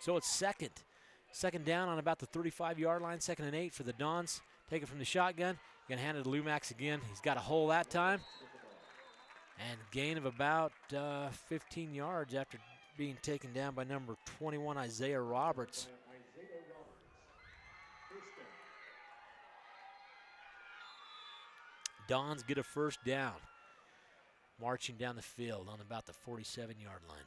So it's second down on about the 35-yard line, 2nd and 8 for the Dons. Take it from the shotgun. Going to hand it to Lumax again. He's got a hole that time. And gain of about 15 yards after being taken down by number 21, Isaiah Roberts. Dons get a first down, marching down the field on about the 47-yard line.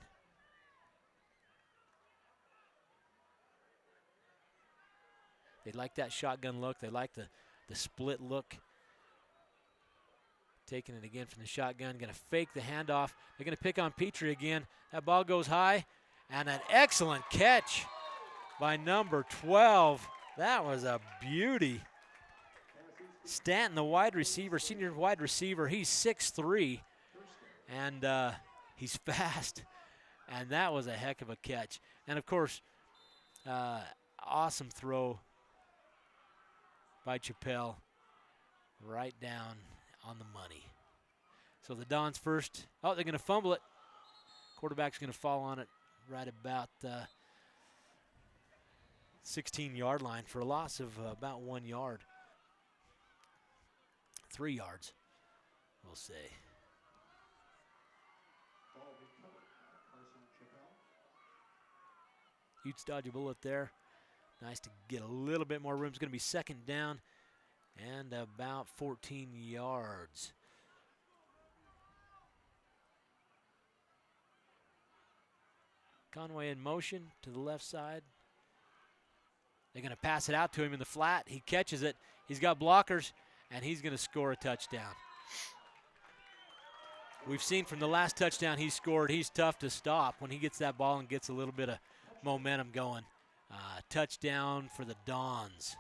They like that shotgun look. They like the split look. Taking it again from the shotgun. Going to fake the handoff. They're going to pick on Petrie again. That ball goes high. And an excellent catch by number 12. That was a beauty. Stanton, the wide receiver, senior wide receiver, he's 6'3", and he's fast. And that was a heck of a catch. And, of course, awesome throw by Chappelle right down on the money. So the Dons first. Oh, they're going to fumble it. Quarterback's going to fall on it right about 16-yard line for a loss of about 1 yard. 3 yards, we'll say. Utes dodge a bullet there. Nice to get a little bit more room. It's going to be 2nd down and about 14 yards. Conway in motion to the left side. They're going to pass it out to him in the flat. He catches it. He's got blockers, and he's going to score a touchdown. We've seen from the last touchdown he scored, he's tough to stop when he gets that ball and gets a little bit of momentum going. Touchdown for the Dons.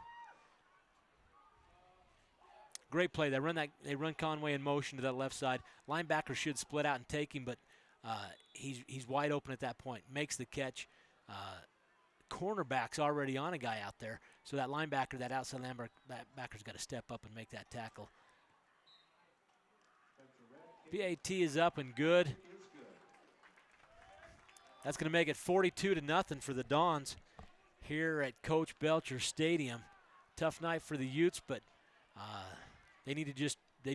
Great play. They run Conway in motion to that left side. Linebacker should split out and take him, but he's wide open at that point. Makes the catch. Cornerback's already on a guy out there, so that linebacker, that outside linebacker's got to step up and make that tackle. PAT is up and good. That's going to make it 42-0 for the Dons here at Coach Belcher Stadium. Tough night for the Utes, but they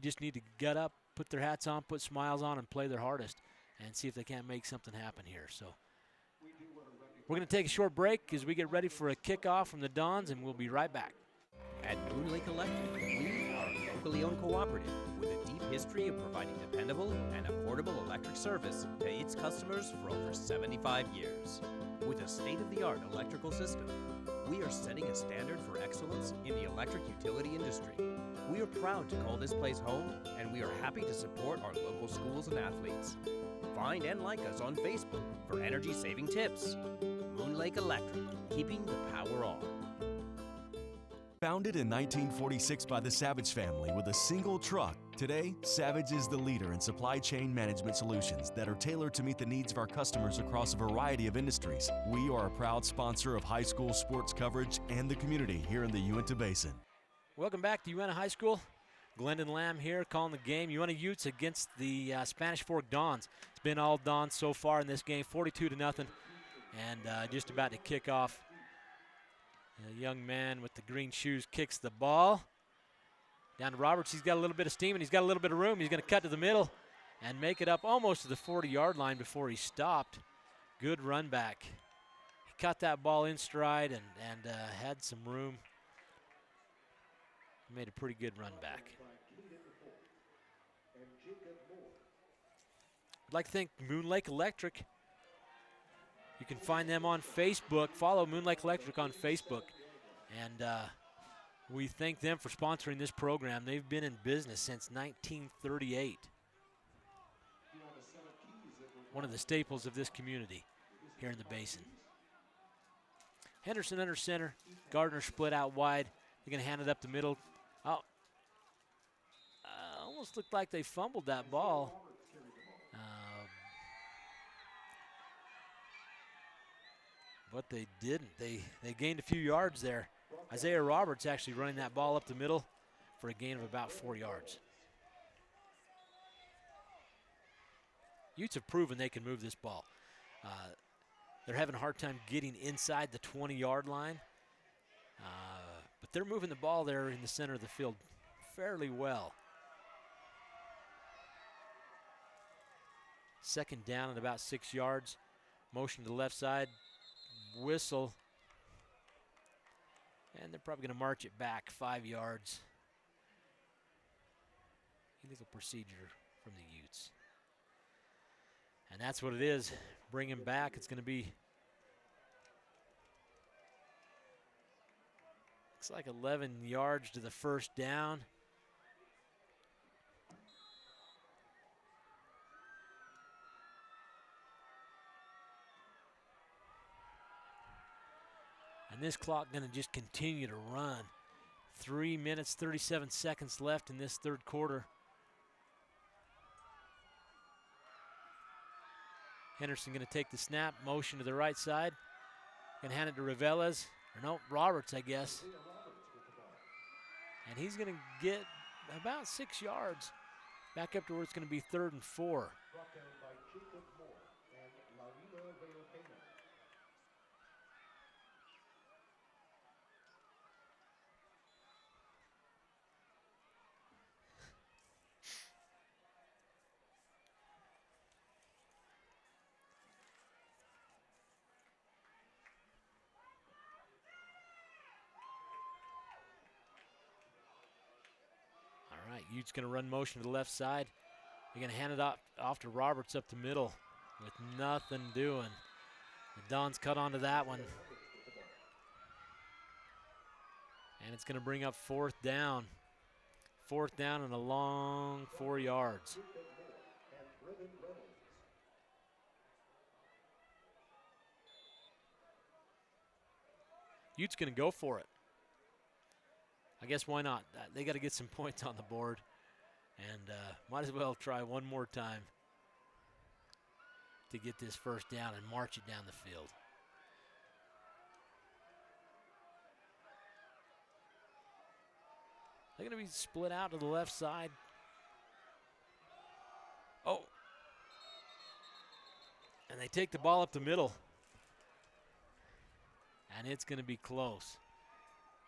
just need to gut up, put their hats on, put smiles on, and play their hardest, and see if they can't make something happen here. So we're going to take a short break as we get ready for a kickoff from the Dons, and we'll be right back. At Moon Lake Electric, we are a locally owned cooperative with a deep history of providing dependable and affordable electric service to its customers for over 75 years. With a state-of-the-art electrical system, we are setting a standard for excellence in the electric utility industry. We are proud to call this place home, and we are happy to support our local schools and athletes. Find and like us on Facebook for energy-saving tips. Moon Lake Electric, keeping the power on. Founded in 1946 by the Savage family with a single truck, today, Savage is the leader in supply chain management solutions that are tailored to meet the needs of our customers across a variety of industries. We are a proud sponsor of high school sports coverage and the community here in the Uintah Basin. Welcome back to Uintah High School. Glendon Lamb here calling the game. Uintah Utes against the Spanish Fork Dons. It's been all Dons so far in this game, 42-0, and just about to kick off. A young man with the green shoes kicks the ball. Down to Roberts. He's got a little bit of steam and he's got a little bit of room. He's going to cut to the middle and make it up almost to the 40-yard line before he stopped. Good run back. He caught that ball in stride and had some room. Made a pretty good run back. I'd like to thank Moon Lake Electric. You can find them on Facebook. Follow Moon Lake Electric on Facebook. And we thank them for sponsoring this program. They've been in business since 1938. One of the staples of this community here in the Basin. Henderson under center. Gardner split out wide. They're going to hand it up the middle. Oh, almost looked like they fumbled that ball. But they didn't. They gained a few yards there. Isaiah Roberts actually running that ball up the middle for a gain of about 4 yards. Utes have proven they can move this ball. They're having a hard time getting inside the 20-yard line. But they're moving the ball there in the center of the field fairly well. Second down at about 6 yards. Motion to the left side. Whistle. And they're probably going to march it back 5 yards. Illegal procedure from the Utes. And that's what it is. Bring him back. It's going to be, looks like 11 yards to the first down. And this clock going to just continue to run. 3 minutes, 37 seconds left in this third quarter. Henderson going to take the snap, motion to the right side. Going to hand it to Reveles. Or no, Roberts, I guess. And he's going to get about 6 yards. Back up to where it's going to be 3rd and 4. All right, Utes going to run motion to the left side. They're going to hand it off to Roberts up the middle with nothing doing. The Dons cut onto that one. And it's going to bring up 4th down. 4th down and a long 4 yards. Utes going to go for it. I guess why not? They got to get some points on the board. And might as well try one more time to get this first down and march it down the field. They're going to be split out to the left side. Oh. And they take the ball up the middle. And it's going to be close.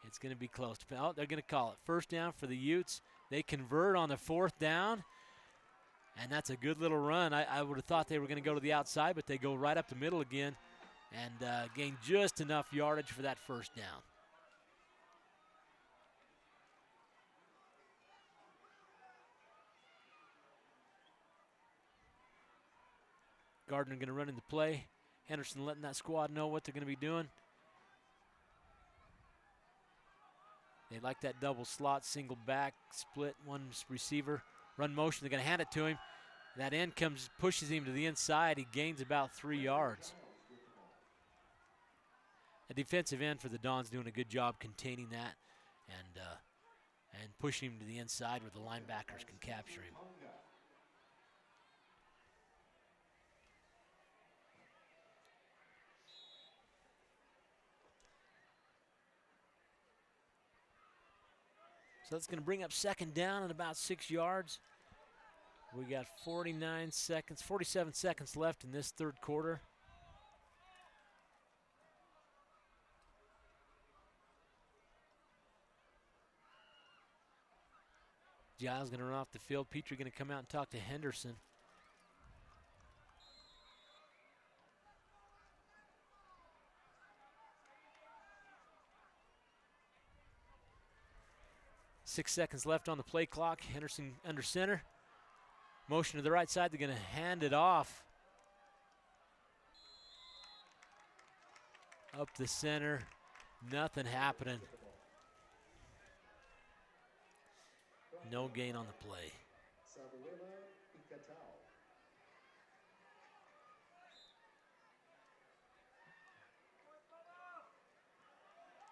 It's going to be close. Oh, they're going to call it. First down for the Utes. They convert on the 4th down. And that's a good little run. I would have thought they were going to go to the outside, but they go right up the middle again and gain just enough yardage for that first down. Gardner going to run into play. Henderson letting that squad know what they're going to be doing. They like that double slot, single back, split, one receiver, run motion. They're going to hand it to him. That end pushes him to the inside. He gains about 3 yards. A defensive end for the Dons doing a good job containing that. and push him to the inside where the linebackers can capture him. So that's going to bring up second down at about 6 yards. We got 47 seconds left in this third quarter. Giles going to run off the field. Petrie going to come out and talk to Henderson. Six seconds left on the play clock. Henderson under center. Motion to the right side. They're going to hand it off. Up the center. Nothing happening. No gain on the play.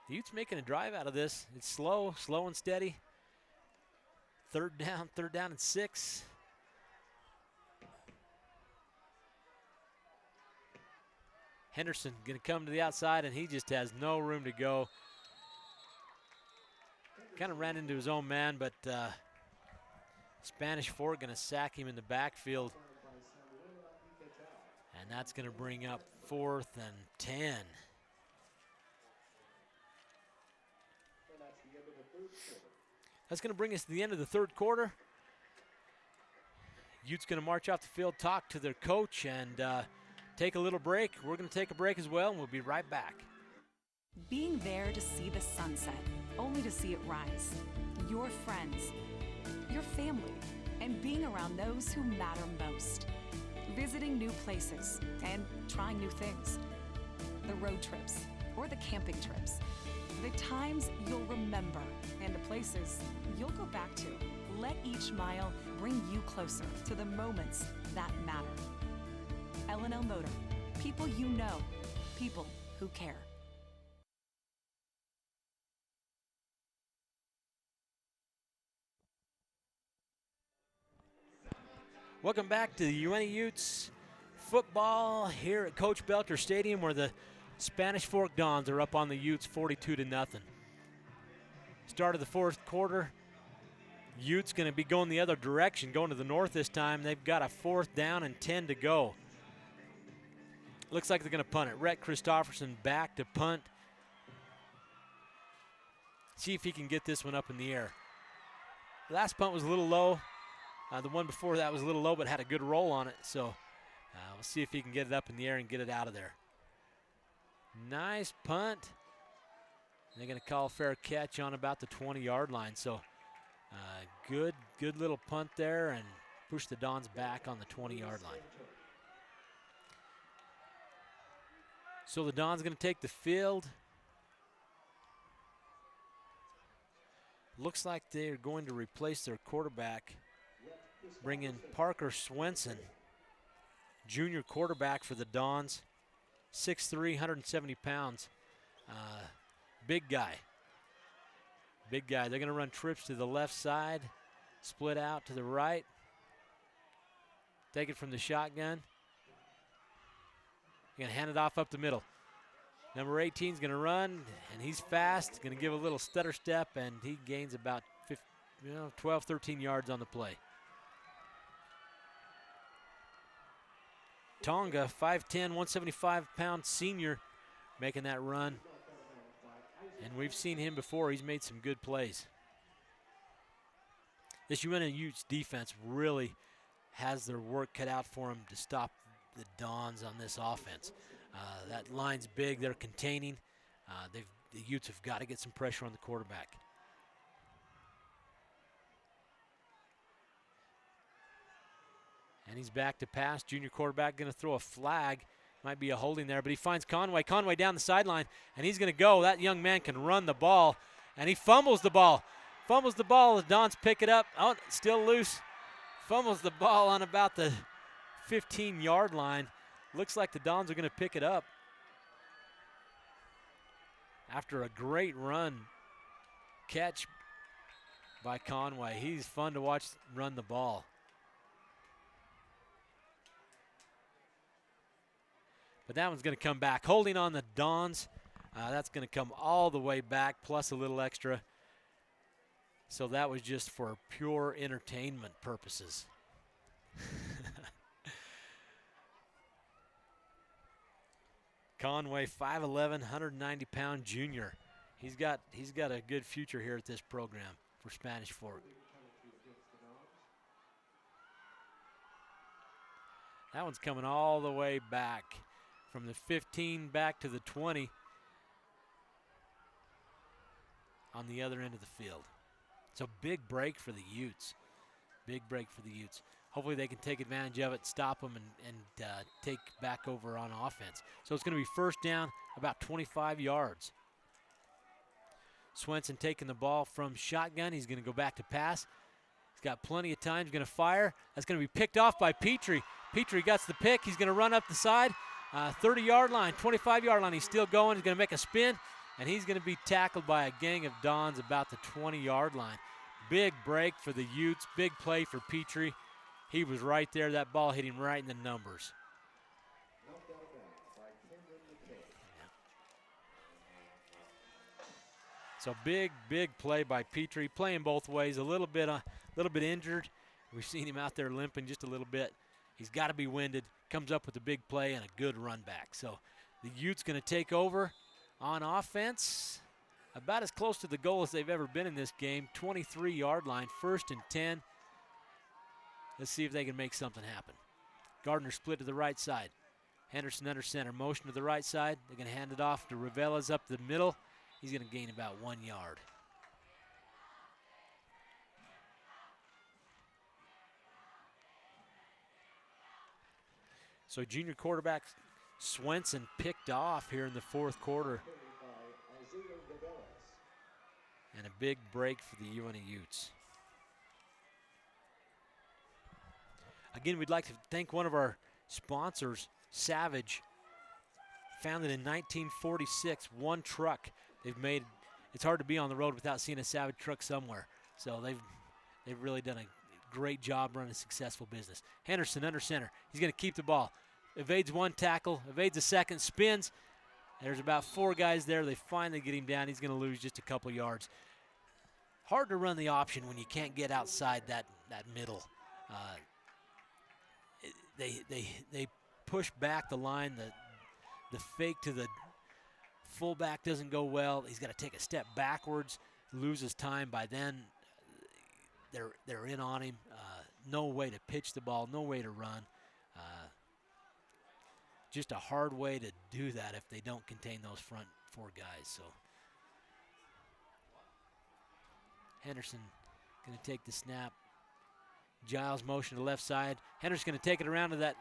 The Utes making a drive out of this. It's slow and steady. Third down and 6. Henderson going to come to the outside, and he just has no room to go. Kind of ran into his own man, but Spanish Fort going to sack him in the backfield. And that's going to bring up 4th and 10. That's going to bring us to the end of the third quarter. Utes going to march off the field, talk to their coach, and take a little break. We're going to take a break as well, and we'll be right back. Being there to see the sunset, only to see it rise. Your friends, your family, and being around those who matter most. Visiting new places and trying new things. The road trips or the camping trips. The times you'll remember and the places you'll go back to. Let each mile bring you closer to the moments that matter. L&L Motor, people you know, people who care. Welcome back to the Uintah Utes football here at Coach Belcher Stadium, where the Spanish Fork Dons are up on the Utes 42-0. Start of the fourth quarter. Utes going to be going the other direction, going to the north this time. They've got a 4th down and 10 to go. Looks like they're going to punt it. Rhett Christofferson back to punt. See if he can get this one up in the air. Last punt was a little low. The one before that was a little low, but had a good roll on it. So we'll see if he can get it up in the air and get it out of there. Nice punt. They're going to call fair catch on about the 20-yard line. So good little punt there, and push the Dons back on the 20-yard line. So the Dons going to take the field. Looks like they're going to replace their quarterback. Bring in Parker Swenson, junior quarterback for the Dons. 6'3", 170 pounds. Big guy. Big guy. They're going to run trips to the left side, split out to the right. Take it from the shotgun. Going to hand it off up the middle. Number 18 is going to run, and he's fast. Going to give a little stutter step, and he gains about 12, 13 yards on the play. Tonga, 5'10", 175-pound senior, making that run. And we've seen him before. He's made some good plays. This Uintah Utes defense really has their work cut out for them to stop the Dons on this offense. That line's big. They're containing. The Utes have got to get some pressure on the quarterback. And he's back to pass. Junior quarterback going to throw a flag. Might be a holding there, but he finds Conway. Conway down the sideline, and he's going to go. That young man can run the ball, and he fumbles the ball. Fumbles the ball. The Dons pick it up. Oh, still loose. Fumbles the ball on about the 15-yard line. Looks like the Dons are going to pick it up. After a great run catch by Conway. He's fun to watch run the ball. But that one's going to come back. Holding on the Dons. That's going to come all the way back, plus a little extra. So that was just for pure entertainment purposes. Conway, 5'11", 190-pound junior. He's got a good future here at this program for Spanish Fork. That one's coming all the way back from the 15 back to the 20 on the other end of the field. So big break for the Utes. Big break for the Utes. Hopefully they can take advantage of it, stop them, and take back over on offense. So it's going to be first down, about 25 yards. Swenson taking the ball from shotgun. He's going to go back to pass. He's got plenty of time. He's going to fire. That's going to be picked off by Petrie. Petrie gets the pick. He's going to run up the side. 30-yard line, 25-yard line. He's still going. He's going to make a spin, and he's going to be tackled by a gang of Dons about the 20-yard line. Big break for the Utes. Big play for Petrie. He was right there. That ball hit him right in the numbers. So big play by Petrie, playing both ways. A little bit injured. We've seen him out there limping just a little bit. He's got to be winded. Comes up with a big play and a good run back. So the Utes going to take over on offense. About as close to the goal as they've ever been in this game. 23-yard line, 1st and 10. Let's see if they can make something happen. Gardner split to the right side. Henderson under center. Motion to the right side. They're going to hand it off to Ravelas up the middle. He's going to gain about 1 yard. So junior quarterback Swenson picked off here in the 4th quarter. And a big break for the UNA Utes. Again, we'd like to thank one of our sponsors, Savage. Founded in 1946, one truck. They've made, it's hard to be on the road without seeing a Savage truck somewhere. So they've really done a great job running a successful business. Henderson under center. He's going to keep the ball. Evades one tackle, evades a second, spins. There's about 4 guys there. They finally get him down. He's going to lose just a couple yards. Hard to run the option when you can't get outside that middle. They push back the line. The fake to the fullback doesn't go well. He's got to take a step backwards, loses time. By then, they're in on him. No way to pitch the ball, no way to run. Just a hard way to do that if they don't contain those front 4 guys. So Henderson going to take the snap. Giles motion to the left side. Henderson's going to take it around to that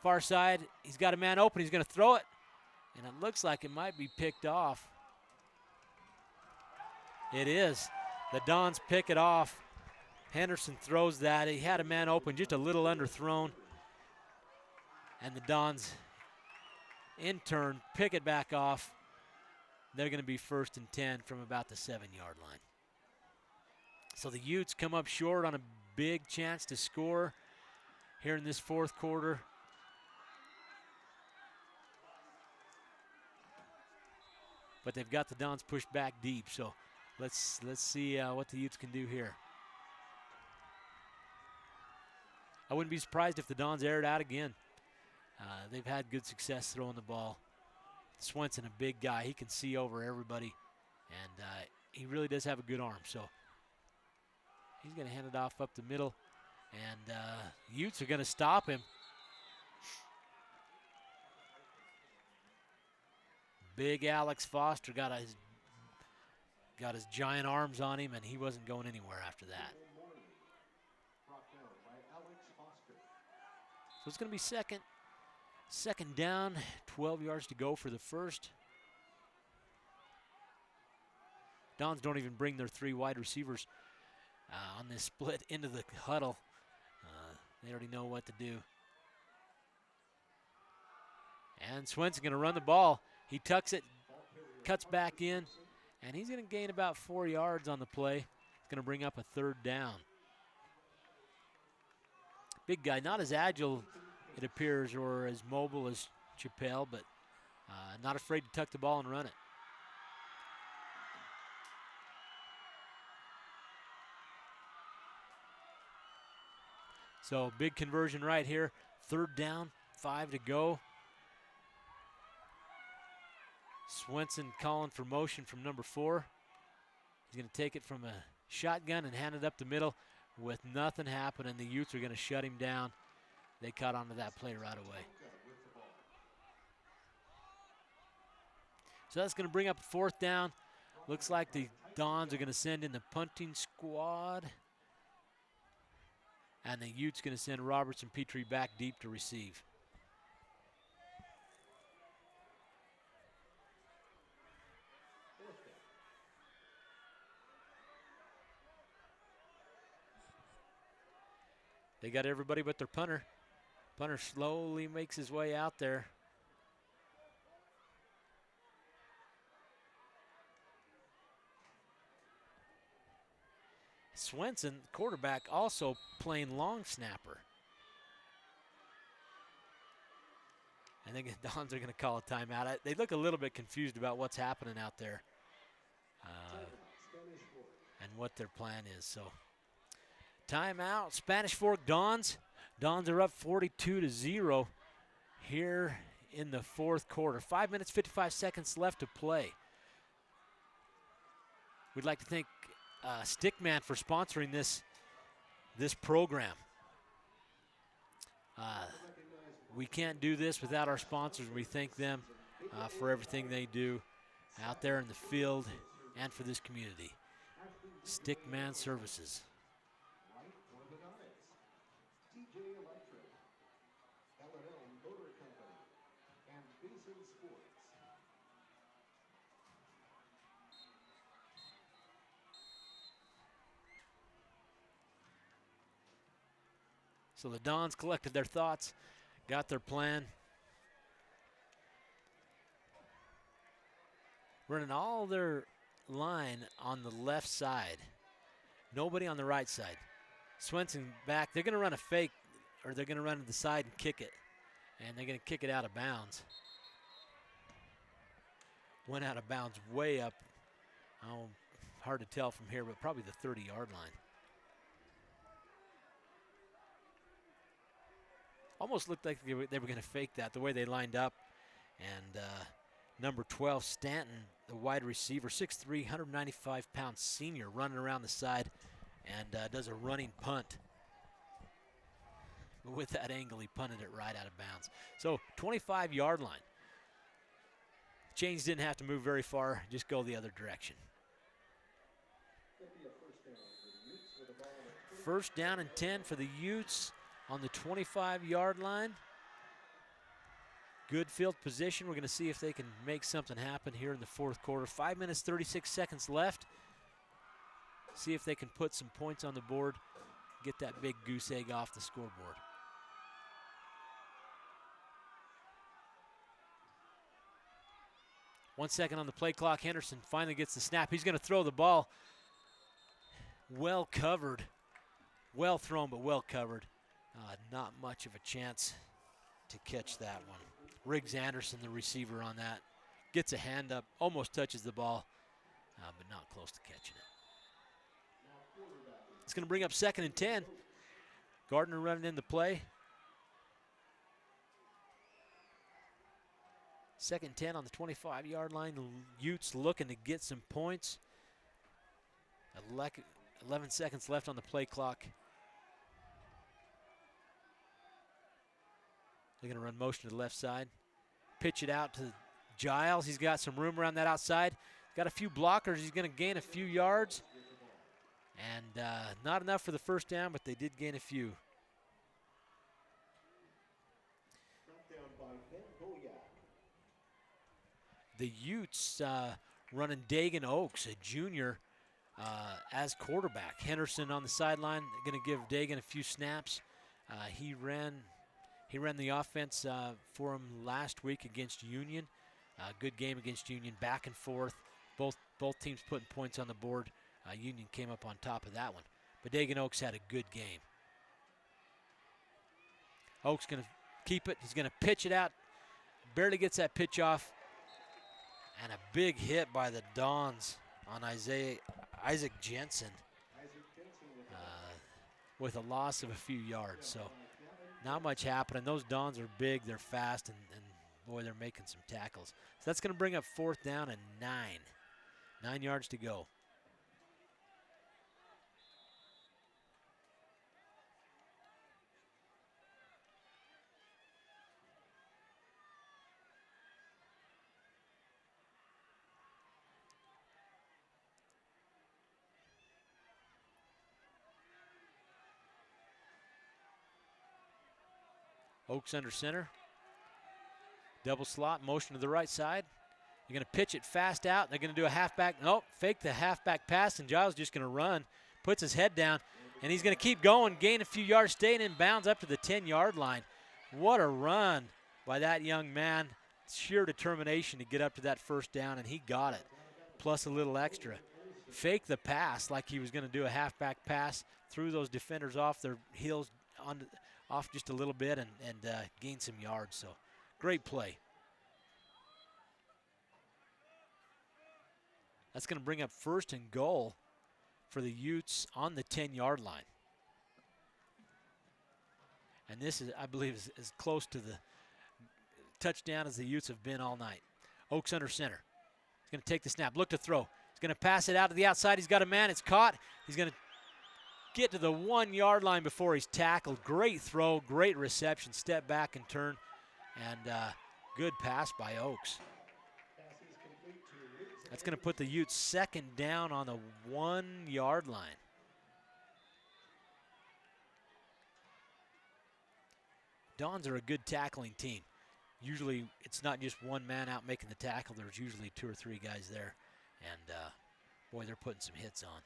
far side. He's got a man open. He's going to throw it. And it looks like it might be picked off. It is. The Dons pick it off. Henderson throws that. He had a man open, just a little underthrown. And the Dons, in turn, pick it back off. They're going to be 1st and 10 from about the 7-yard line. So the Utes come up short on a big chance to score here in this 4th quarter. But they've got the Dons pushed back deep, so let's see what the Utes can do here. I wouldn't be surprised if the Dons air it out again. They've had good success throwing the ball. Swenson, a big guy. He can see over everybody, and he really does have a good arm. So he's going to hand it off up the middle, and Utes are going to stop him. Big Alex Foster got his giant arms on him, and he wasn't going anywhere after that. So it's going to be second down, 12 yards to go for the first. Dons don't even bring their 3 wide receivers on this split into the huddle. They already know what to do. And Swenson's going to run the ball. He tucks it, cuts back in, And he's going to gain about 4 yards on the play. It's going to bring up a 3rd down. Big guy, not as agile, it appears, or as mobile as Chappelle, but not afraid to tuck the ball and run it. So big conversion right here. 3rd down, 5 to go. Swenson calling for motion from number 4. He's going to take it from a shotgun and hand it up the middle with nothing happening. The Utes are going to shut him down. They caught onto that play right away. So that's going to bring up 4th down. Looks like the Dons are going to send in the punting squad. And the Utes going to send Roberts and Petrie back deep to receive. They got everybody but their punter. Punter slowly makes his way out there. Swenson, quarterback, also playing long snapper. I think the Dons are going to call a timeout. They look a little bit confused about what's happening out there and what their plan is. So, timeout, Spanish Fork Dons. Dons are up 42-0 here in the 4th quarter. 5 minutes, 55 seconds left to play. We'd like to thank Stickman for sponsoring this program. We can't do this without our sponsors. We thank them for everything they do out there in the field and for this community. Stickman Services. So the Dons collected their thoughts, got their plan. Running all their line on the left side. Nobody on the right side. Swenson back. They're going to run a fake, or they're going to run to the side and kick it. And they're going to kick it out of bounds. Went out of bounds way up. Oh, hard to tell from here, but probably the 30-yard line. Almost looked like they were going to fake that, the way they lined up. And number 12, Stanton, the wide receiver, 6'3", 195-pound senior, running around the side and does a running punt. But with that angle, he punted it right out of bounds. So 25-yard line. Chains didn't have to move very far, just go the other direction. 1st down and 10 for the Utes on the 25-yard line. Good field position. We're going to see if they can make something happen here in the 4th quarter. 5 minutes, 36 seconds left. See if they can put some points on the board, get that big goose egg off the scoreboard. One second on the play clock. Henderson finally gets the snap. He's going to throw the ball. Well covered. Well thrown, but well covered. Not much of a chance to catch that one. Riggs Anderson, the receiver on that, gets a hand up, almost touches the ball, but not close to catching it. It's going to bring up 2nd and 10. Gardner running in the play. 2nd and 10 on the 25-yard line. The Utes looking to get some points. 11 seconds left on the play clock. They're going to run motion to the left side. Pitch it out to Giles. He's got some room around that outside. Got a few blockers. He's going to gain a few yards. And not enough for the 1st down, but they did gain a few. The Utes running Dagan Oaks, a junior, as quarterback. Henderson on the sideline, going to give Dagan a few snaps. He ran the offense for him last week against Union. Good game against Union, back and forth. Both both teams putting points on the board. Union came up on top of that one. But Dagan Oaks had a good game. Oaks going to keep it. He's going to pitch it out. Barely gets that pitch off. And a big hit by the Dons on Isaac Jensen with a loss of a few yards. So not much happening. Those Dons are big. They're fast. And boy, they're making some tackles. So that's going to bring up 4th down and 9. 9 yards to go. Oaks under center. Double slot, motion to the right side. You're going to pitch it fast out. They're going to do a halfback. Nope, fake the halfback pass, and Giles just going to run. Puts his head down, and he's going to keep going, gain a few yards, staying in bounds up to the 10-yard line. What a run by that young man. Sheer determination to get up to that 1st down, and he got it, plus a little extra. Fake the pass like he was going to do a halfback pass, threw those defenders off their heels off just a little bit and gained some yards. So great play. That's going to bring up 1st and goal for the Utes on the 10-yard line. And this is, I believe, as close to the touchdown as the Utes have been all night. Oaks under center. He's going to take the snap, look to throw. He's going to pass it out to the outside. He's got a man. It's caught. He's going to get to the 1-yard line before he's tackled. Great throw, great reception, step back and turn, and good pass by Oaks. That's going to put the Utes 2nd down on the 1-yard line. Dons are a good tackling team. Usually it's not just one man out making the tackle. There's usually 2 or 3 guys there, and boy, they're putting some hits on.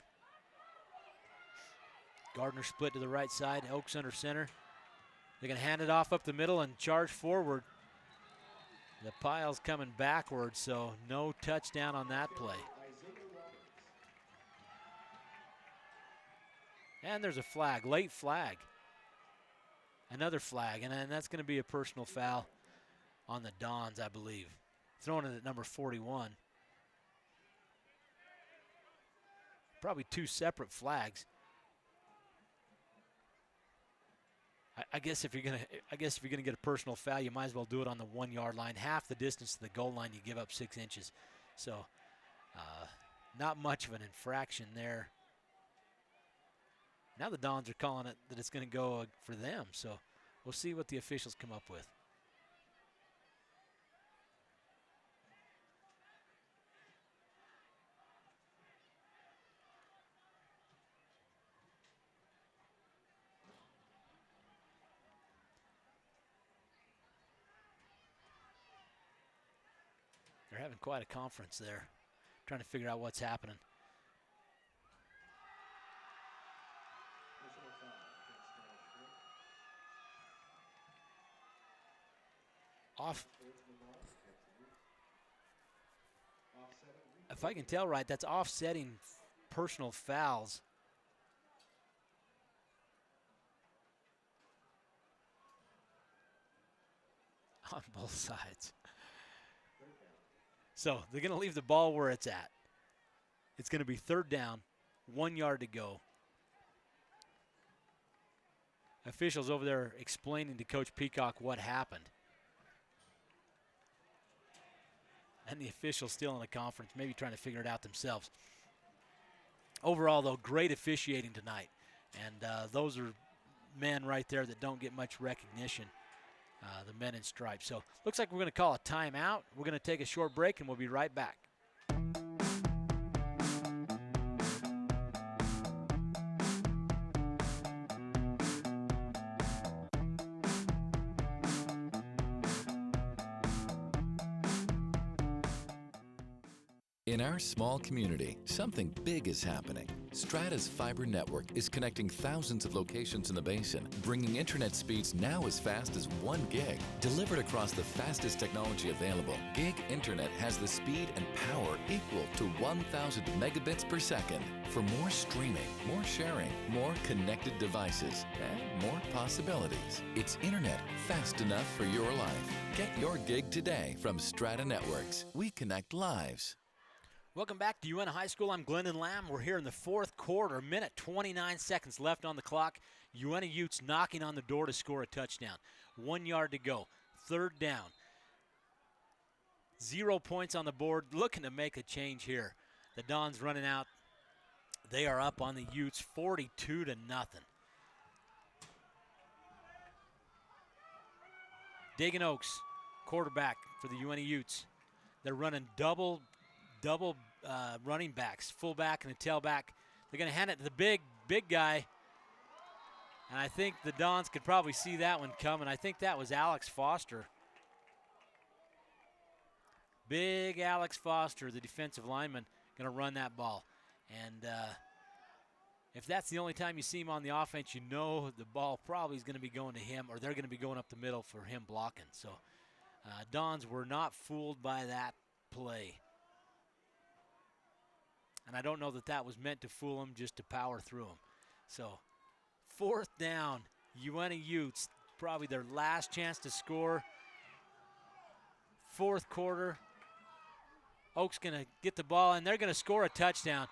Gardner split to the right side. Oaks under center. They're going to hand it off up the middle and charge forward. The pile's coming backwards, so no touchdown on that play. And there's a flag, late flag. Another flag, and that's going to be a personal foul on the Dons, I believe. Throwing it at number 41. Probably 2 separate flags. I guess if you're gonna get a personal foul, you might as well do it on the 1-yard line, half the distance to the goal line. You give up 6 inches, so not much of an infraction there. Now the Dons are calling it that it's going to go for them, so we'll see what the officials come up with. They're having quite a conference there, trying to figure out what's happening. If I can tell right, that's offsetting personal fouls. On both sides. So they're going to leave the ball where it's at. It's going to be 3rd down, 1 yard to go. Officials over there explaining to Coach Peacock what happened. And the officials still in the conference, maybe trying to figure it out themselves. Overall, though, great officiating tonight. And those are men right there that don't get much recognition, the men in stripes. So looks like we're going to call a timeout. We're going to take a short break, and we'll be right back. In our small community, something big is happening. Strata's fiber network is connecting thousands of locations in the basin, bringing internet speeds now as fast as 1 gig. Delivered across the fastest technology available, gig internet has the speed and power equal to 1,000 megabits per second. For more streaming, more sharing, more connected devices, and more possibilities. It's internet fast enough for your life. Get your gig today from Strata Networks. We connect lives. Welcome back to Uintah High School. I'm Glendon Lamb. We're here in the fourth quarter, minute 29 seconds left on the clock. Uintah Utes knocking on the door to score a touchdown. 1 yard to go, third down. 0 points on the board, looking to make a change here. The Dons running out. They are up on the Utes 42-0. Dagan Oaks, quarterback for the Uintah Utes. They're running double running backs, fullback and a tailback. They're going to hand it to the big guy. And I think the Dons could probably see that one coming. I think that was Alex Foster. Big Alex Foster, the defensive lineman, going to run that ball. And if that's the only time you see him on the offense, you know the ball probably is going to be going to him, or they're going to be going up the middle for him blocking. So Dons were not fooled by that play. And I don't know that that was meant to fool them, just to power through them. So fourth down, Uintah Utes, probably their last chance to score. Fourth quarter. Oaks going to get the ball, and they're going to score a touchdown.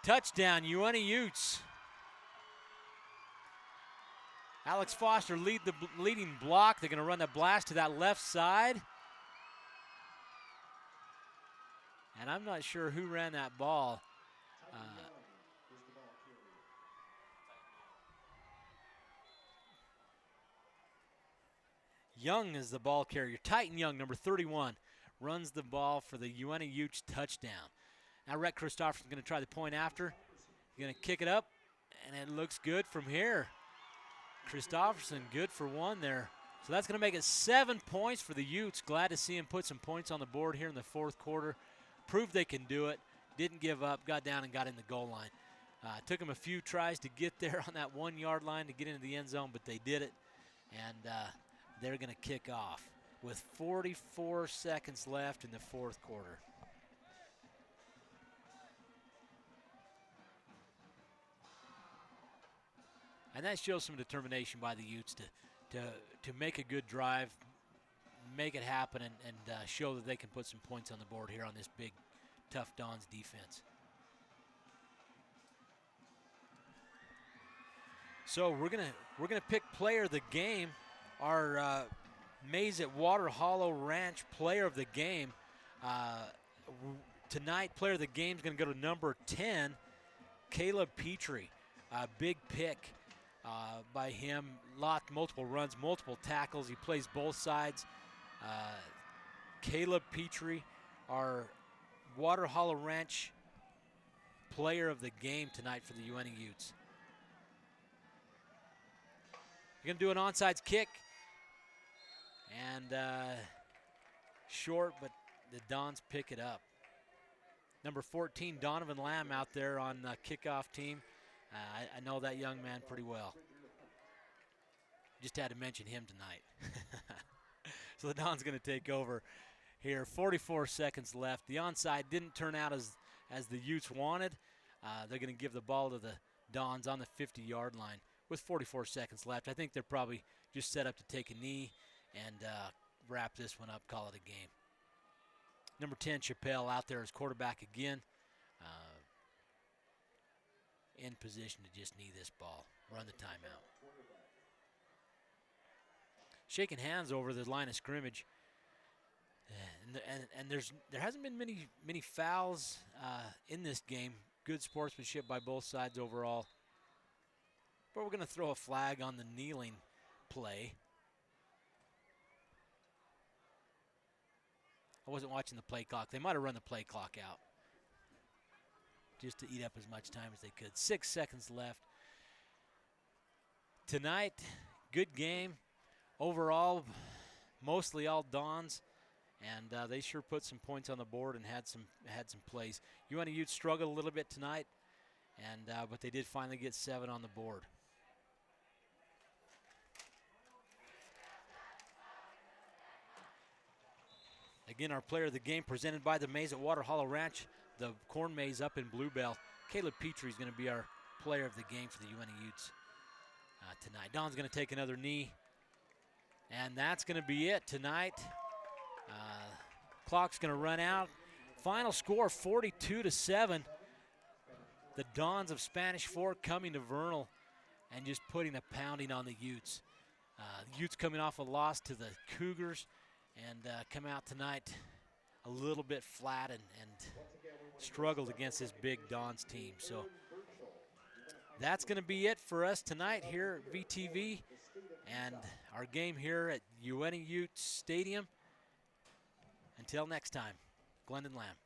Touchdown, Uintah Utes. Alex Foster leading block. They're going to run the blast to that left side. And I'm not sure who ran that ball. Young is the ball carrier. Titan Young, number 31, runs the ball for the Uintah Utes touchdown. Now Rhett Christopherson's going to try the point after. He's going to kick it up, and it looks good from here. Christopherson good for one there. So that's going to make it 7 points for the Utes. Glad to see him put some points on the board here in the fourth quarter. Proved they can do it. Didn't give up. Got down and got in the goal line. Took them a few tries to get there on that 1 yard line to get into the end zone, but they did it. And they're going to kick off with 44 seconds left in the fourth quarter. And that shows some determination by the Utes to make a good drive, make it happen, and show that they can put some points on the board here on this big, tough Dons defense. So we're gonna pick player of the game. Our Maze at Water Hollow Ranch player of the game tonight. Player of the game is going to go to number 10, Caleb Petrie. Big pick by him. Multiple runs, multiple tackles. He plays both sides. Caleb Petrie, our Water Hollow Ranch player of the game tonight for the Uintah Utes. You're going to do an onside kick. And short, but the Dons pick it up. Number 14, Donovan Lamb out there on the kickoff team. I know that young man pretty well. Just had to mention him tonight. So the Dons going to take over here. 44 seconds left. The onside didn't turn out as the Utes wanted. They're going to give the ball to the Dons on the 50-yard line with 44 seconds left. I think they're probably just set up to take a knee and wrap this one up, call it a game. Number 10, Chappelle, out there as quarterback again. In position to just knee this ball, run the timeout. Shaking hands over the line of scrimmage. And there hasn't been many fouls in this game. Good sportsmanship by both sides overall. But we're going to throw a flag on the kneeling play. I wasn't watching the play clock. They might have run the play clock out just to eat up as much time as they could. 6 seconds left. Tonight, good game. Overall, mostly all Dons. and they sure put some points on the board and had some plays. UNT Utes struggled a little bit tonight, and but they did finally get 7 on the board. Again, our player of the game presented by the Maze at Water Hollow Ranch, the corn maze up in Bluebell. Caleb Petrie is going to be our player of the game for the UNT Utes tonight. Don's going to take another knee, and that's going to be it tonight. Clock's going to run out. Final score 42-7. The Dons of Spanish Fork coming to Vernal and just putting a pounding on the Utes. The Utes coming off a loss to the Cougars and come out tonight a little bit flat and struggled against this big Dons team. So that's going to be it for us tonight here at VTV and our game here at UNT Utes Stadium. Until next time, Glendon Lamb.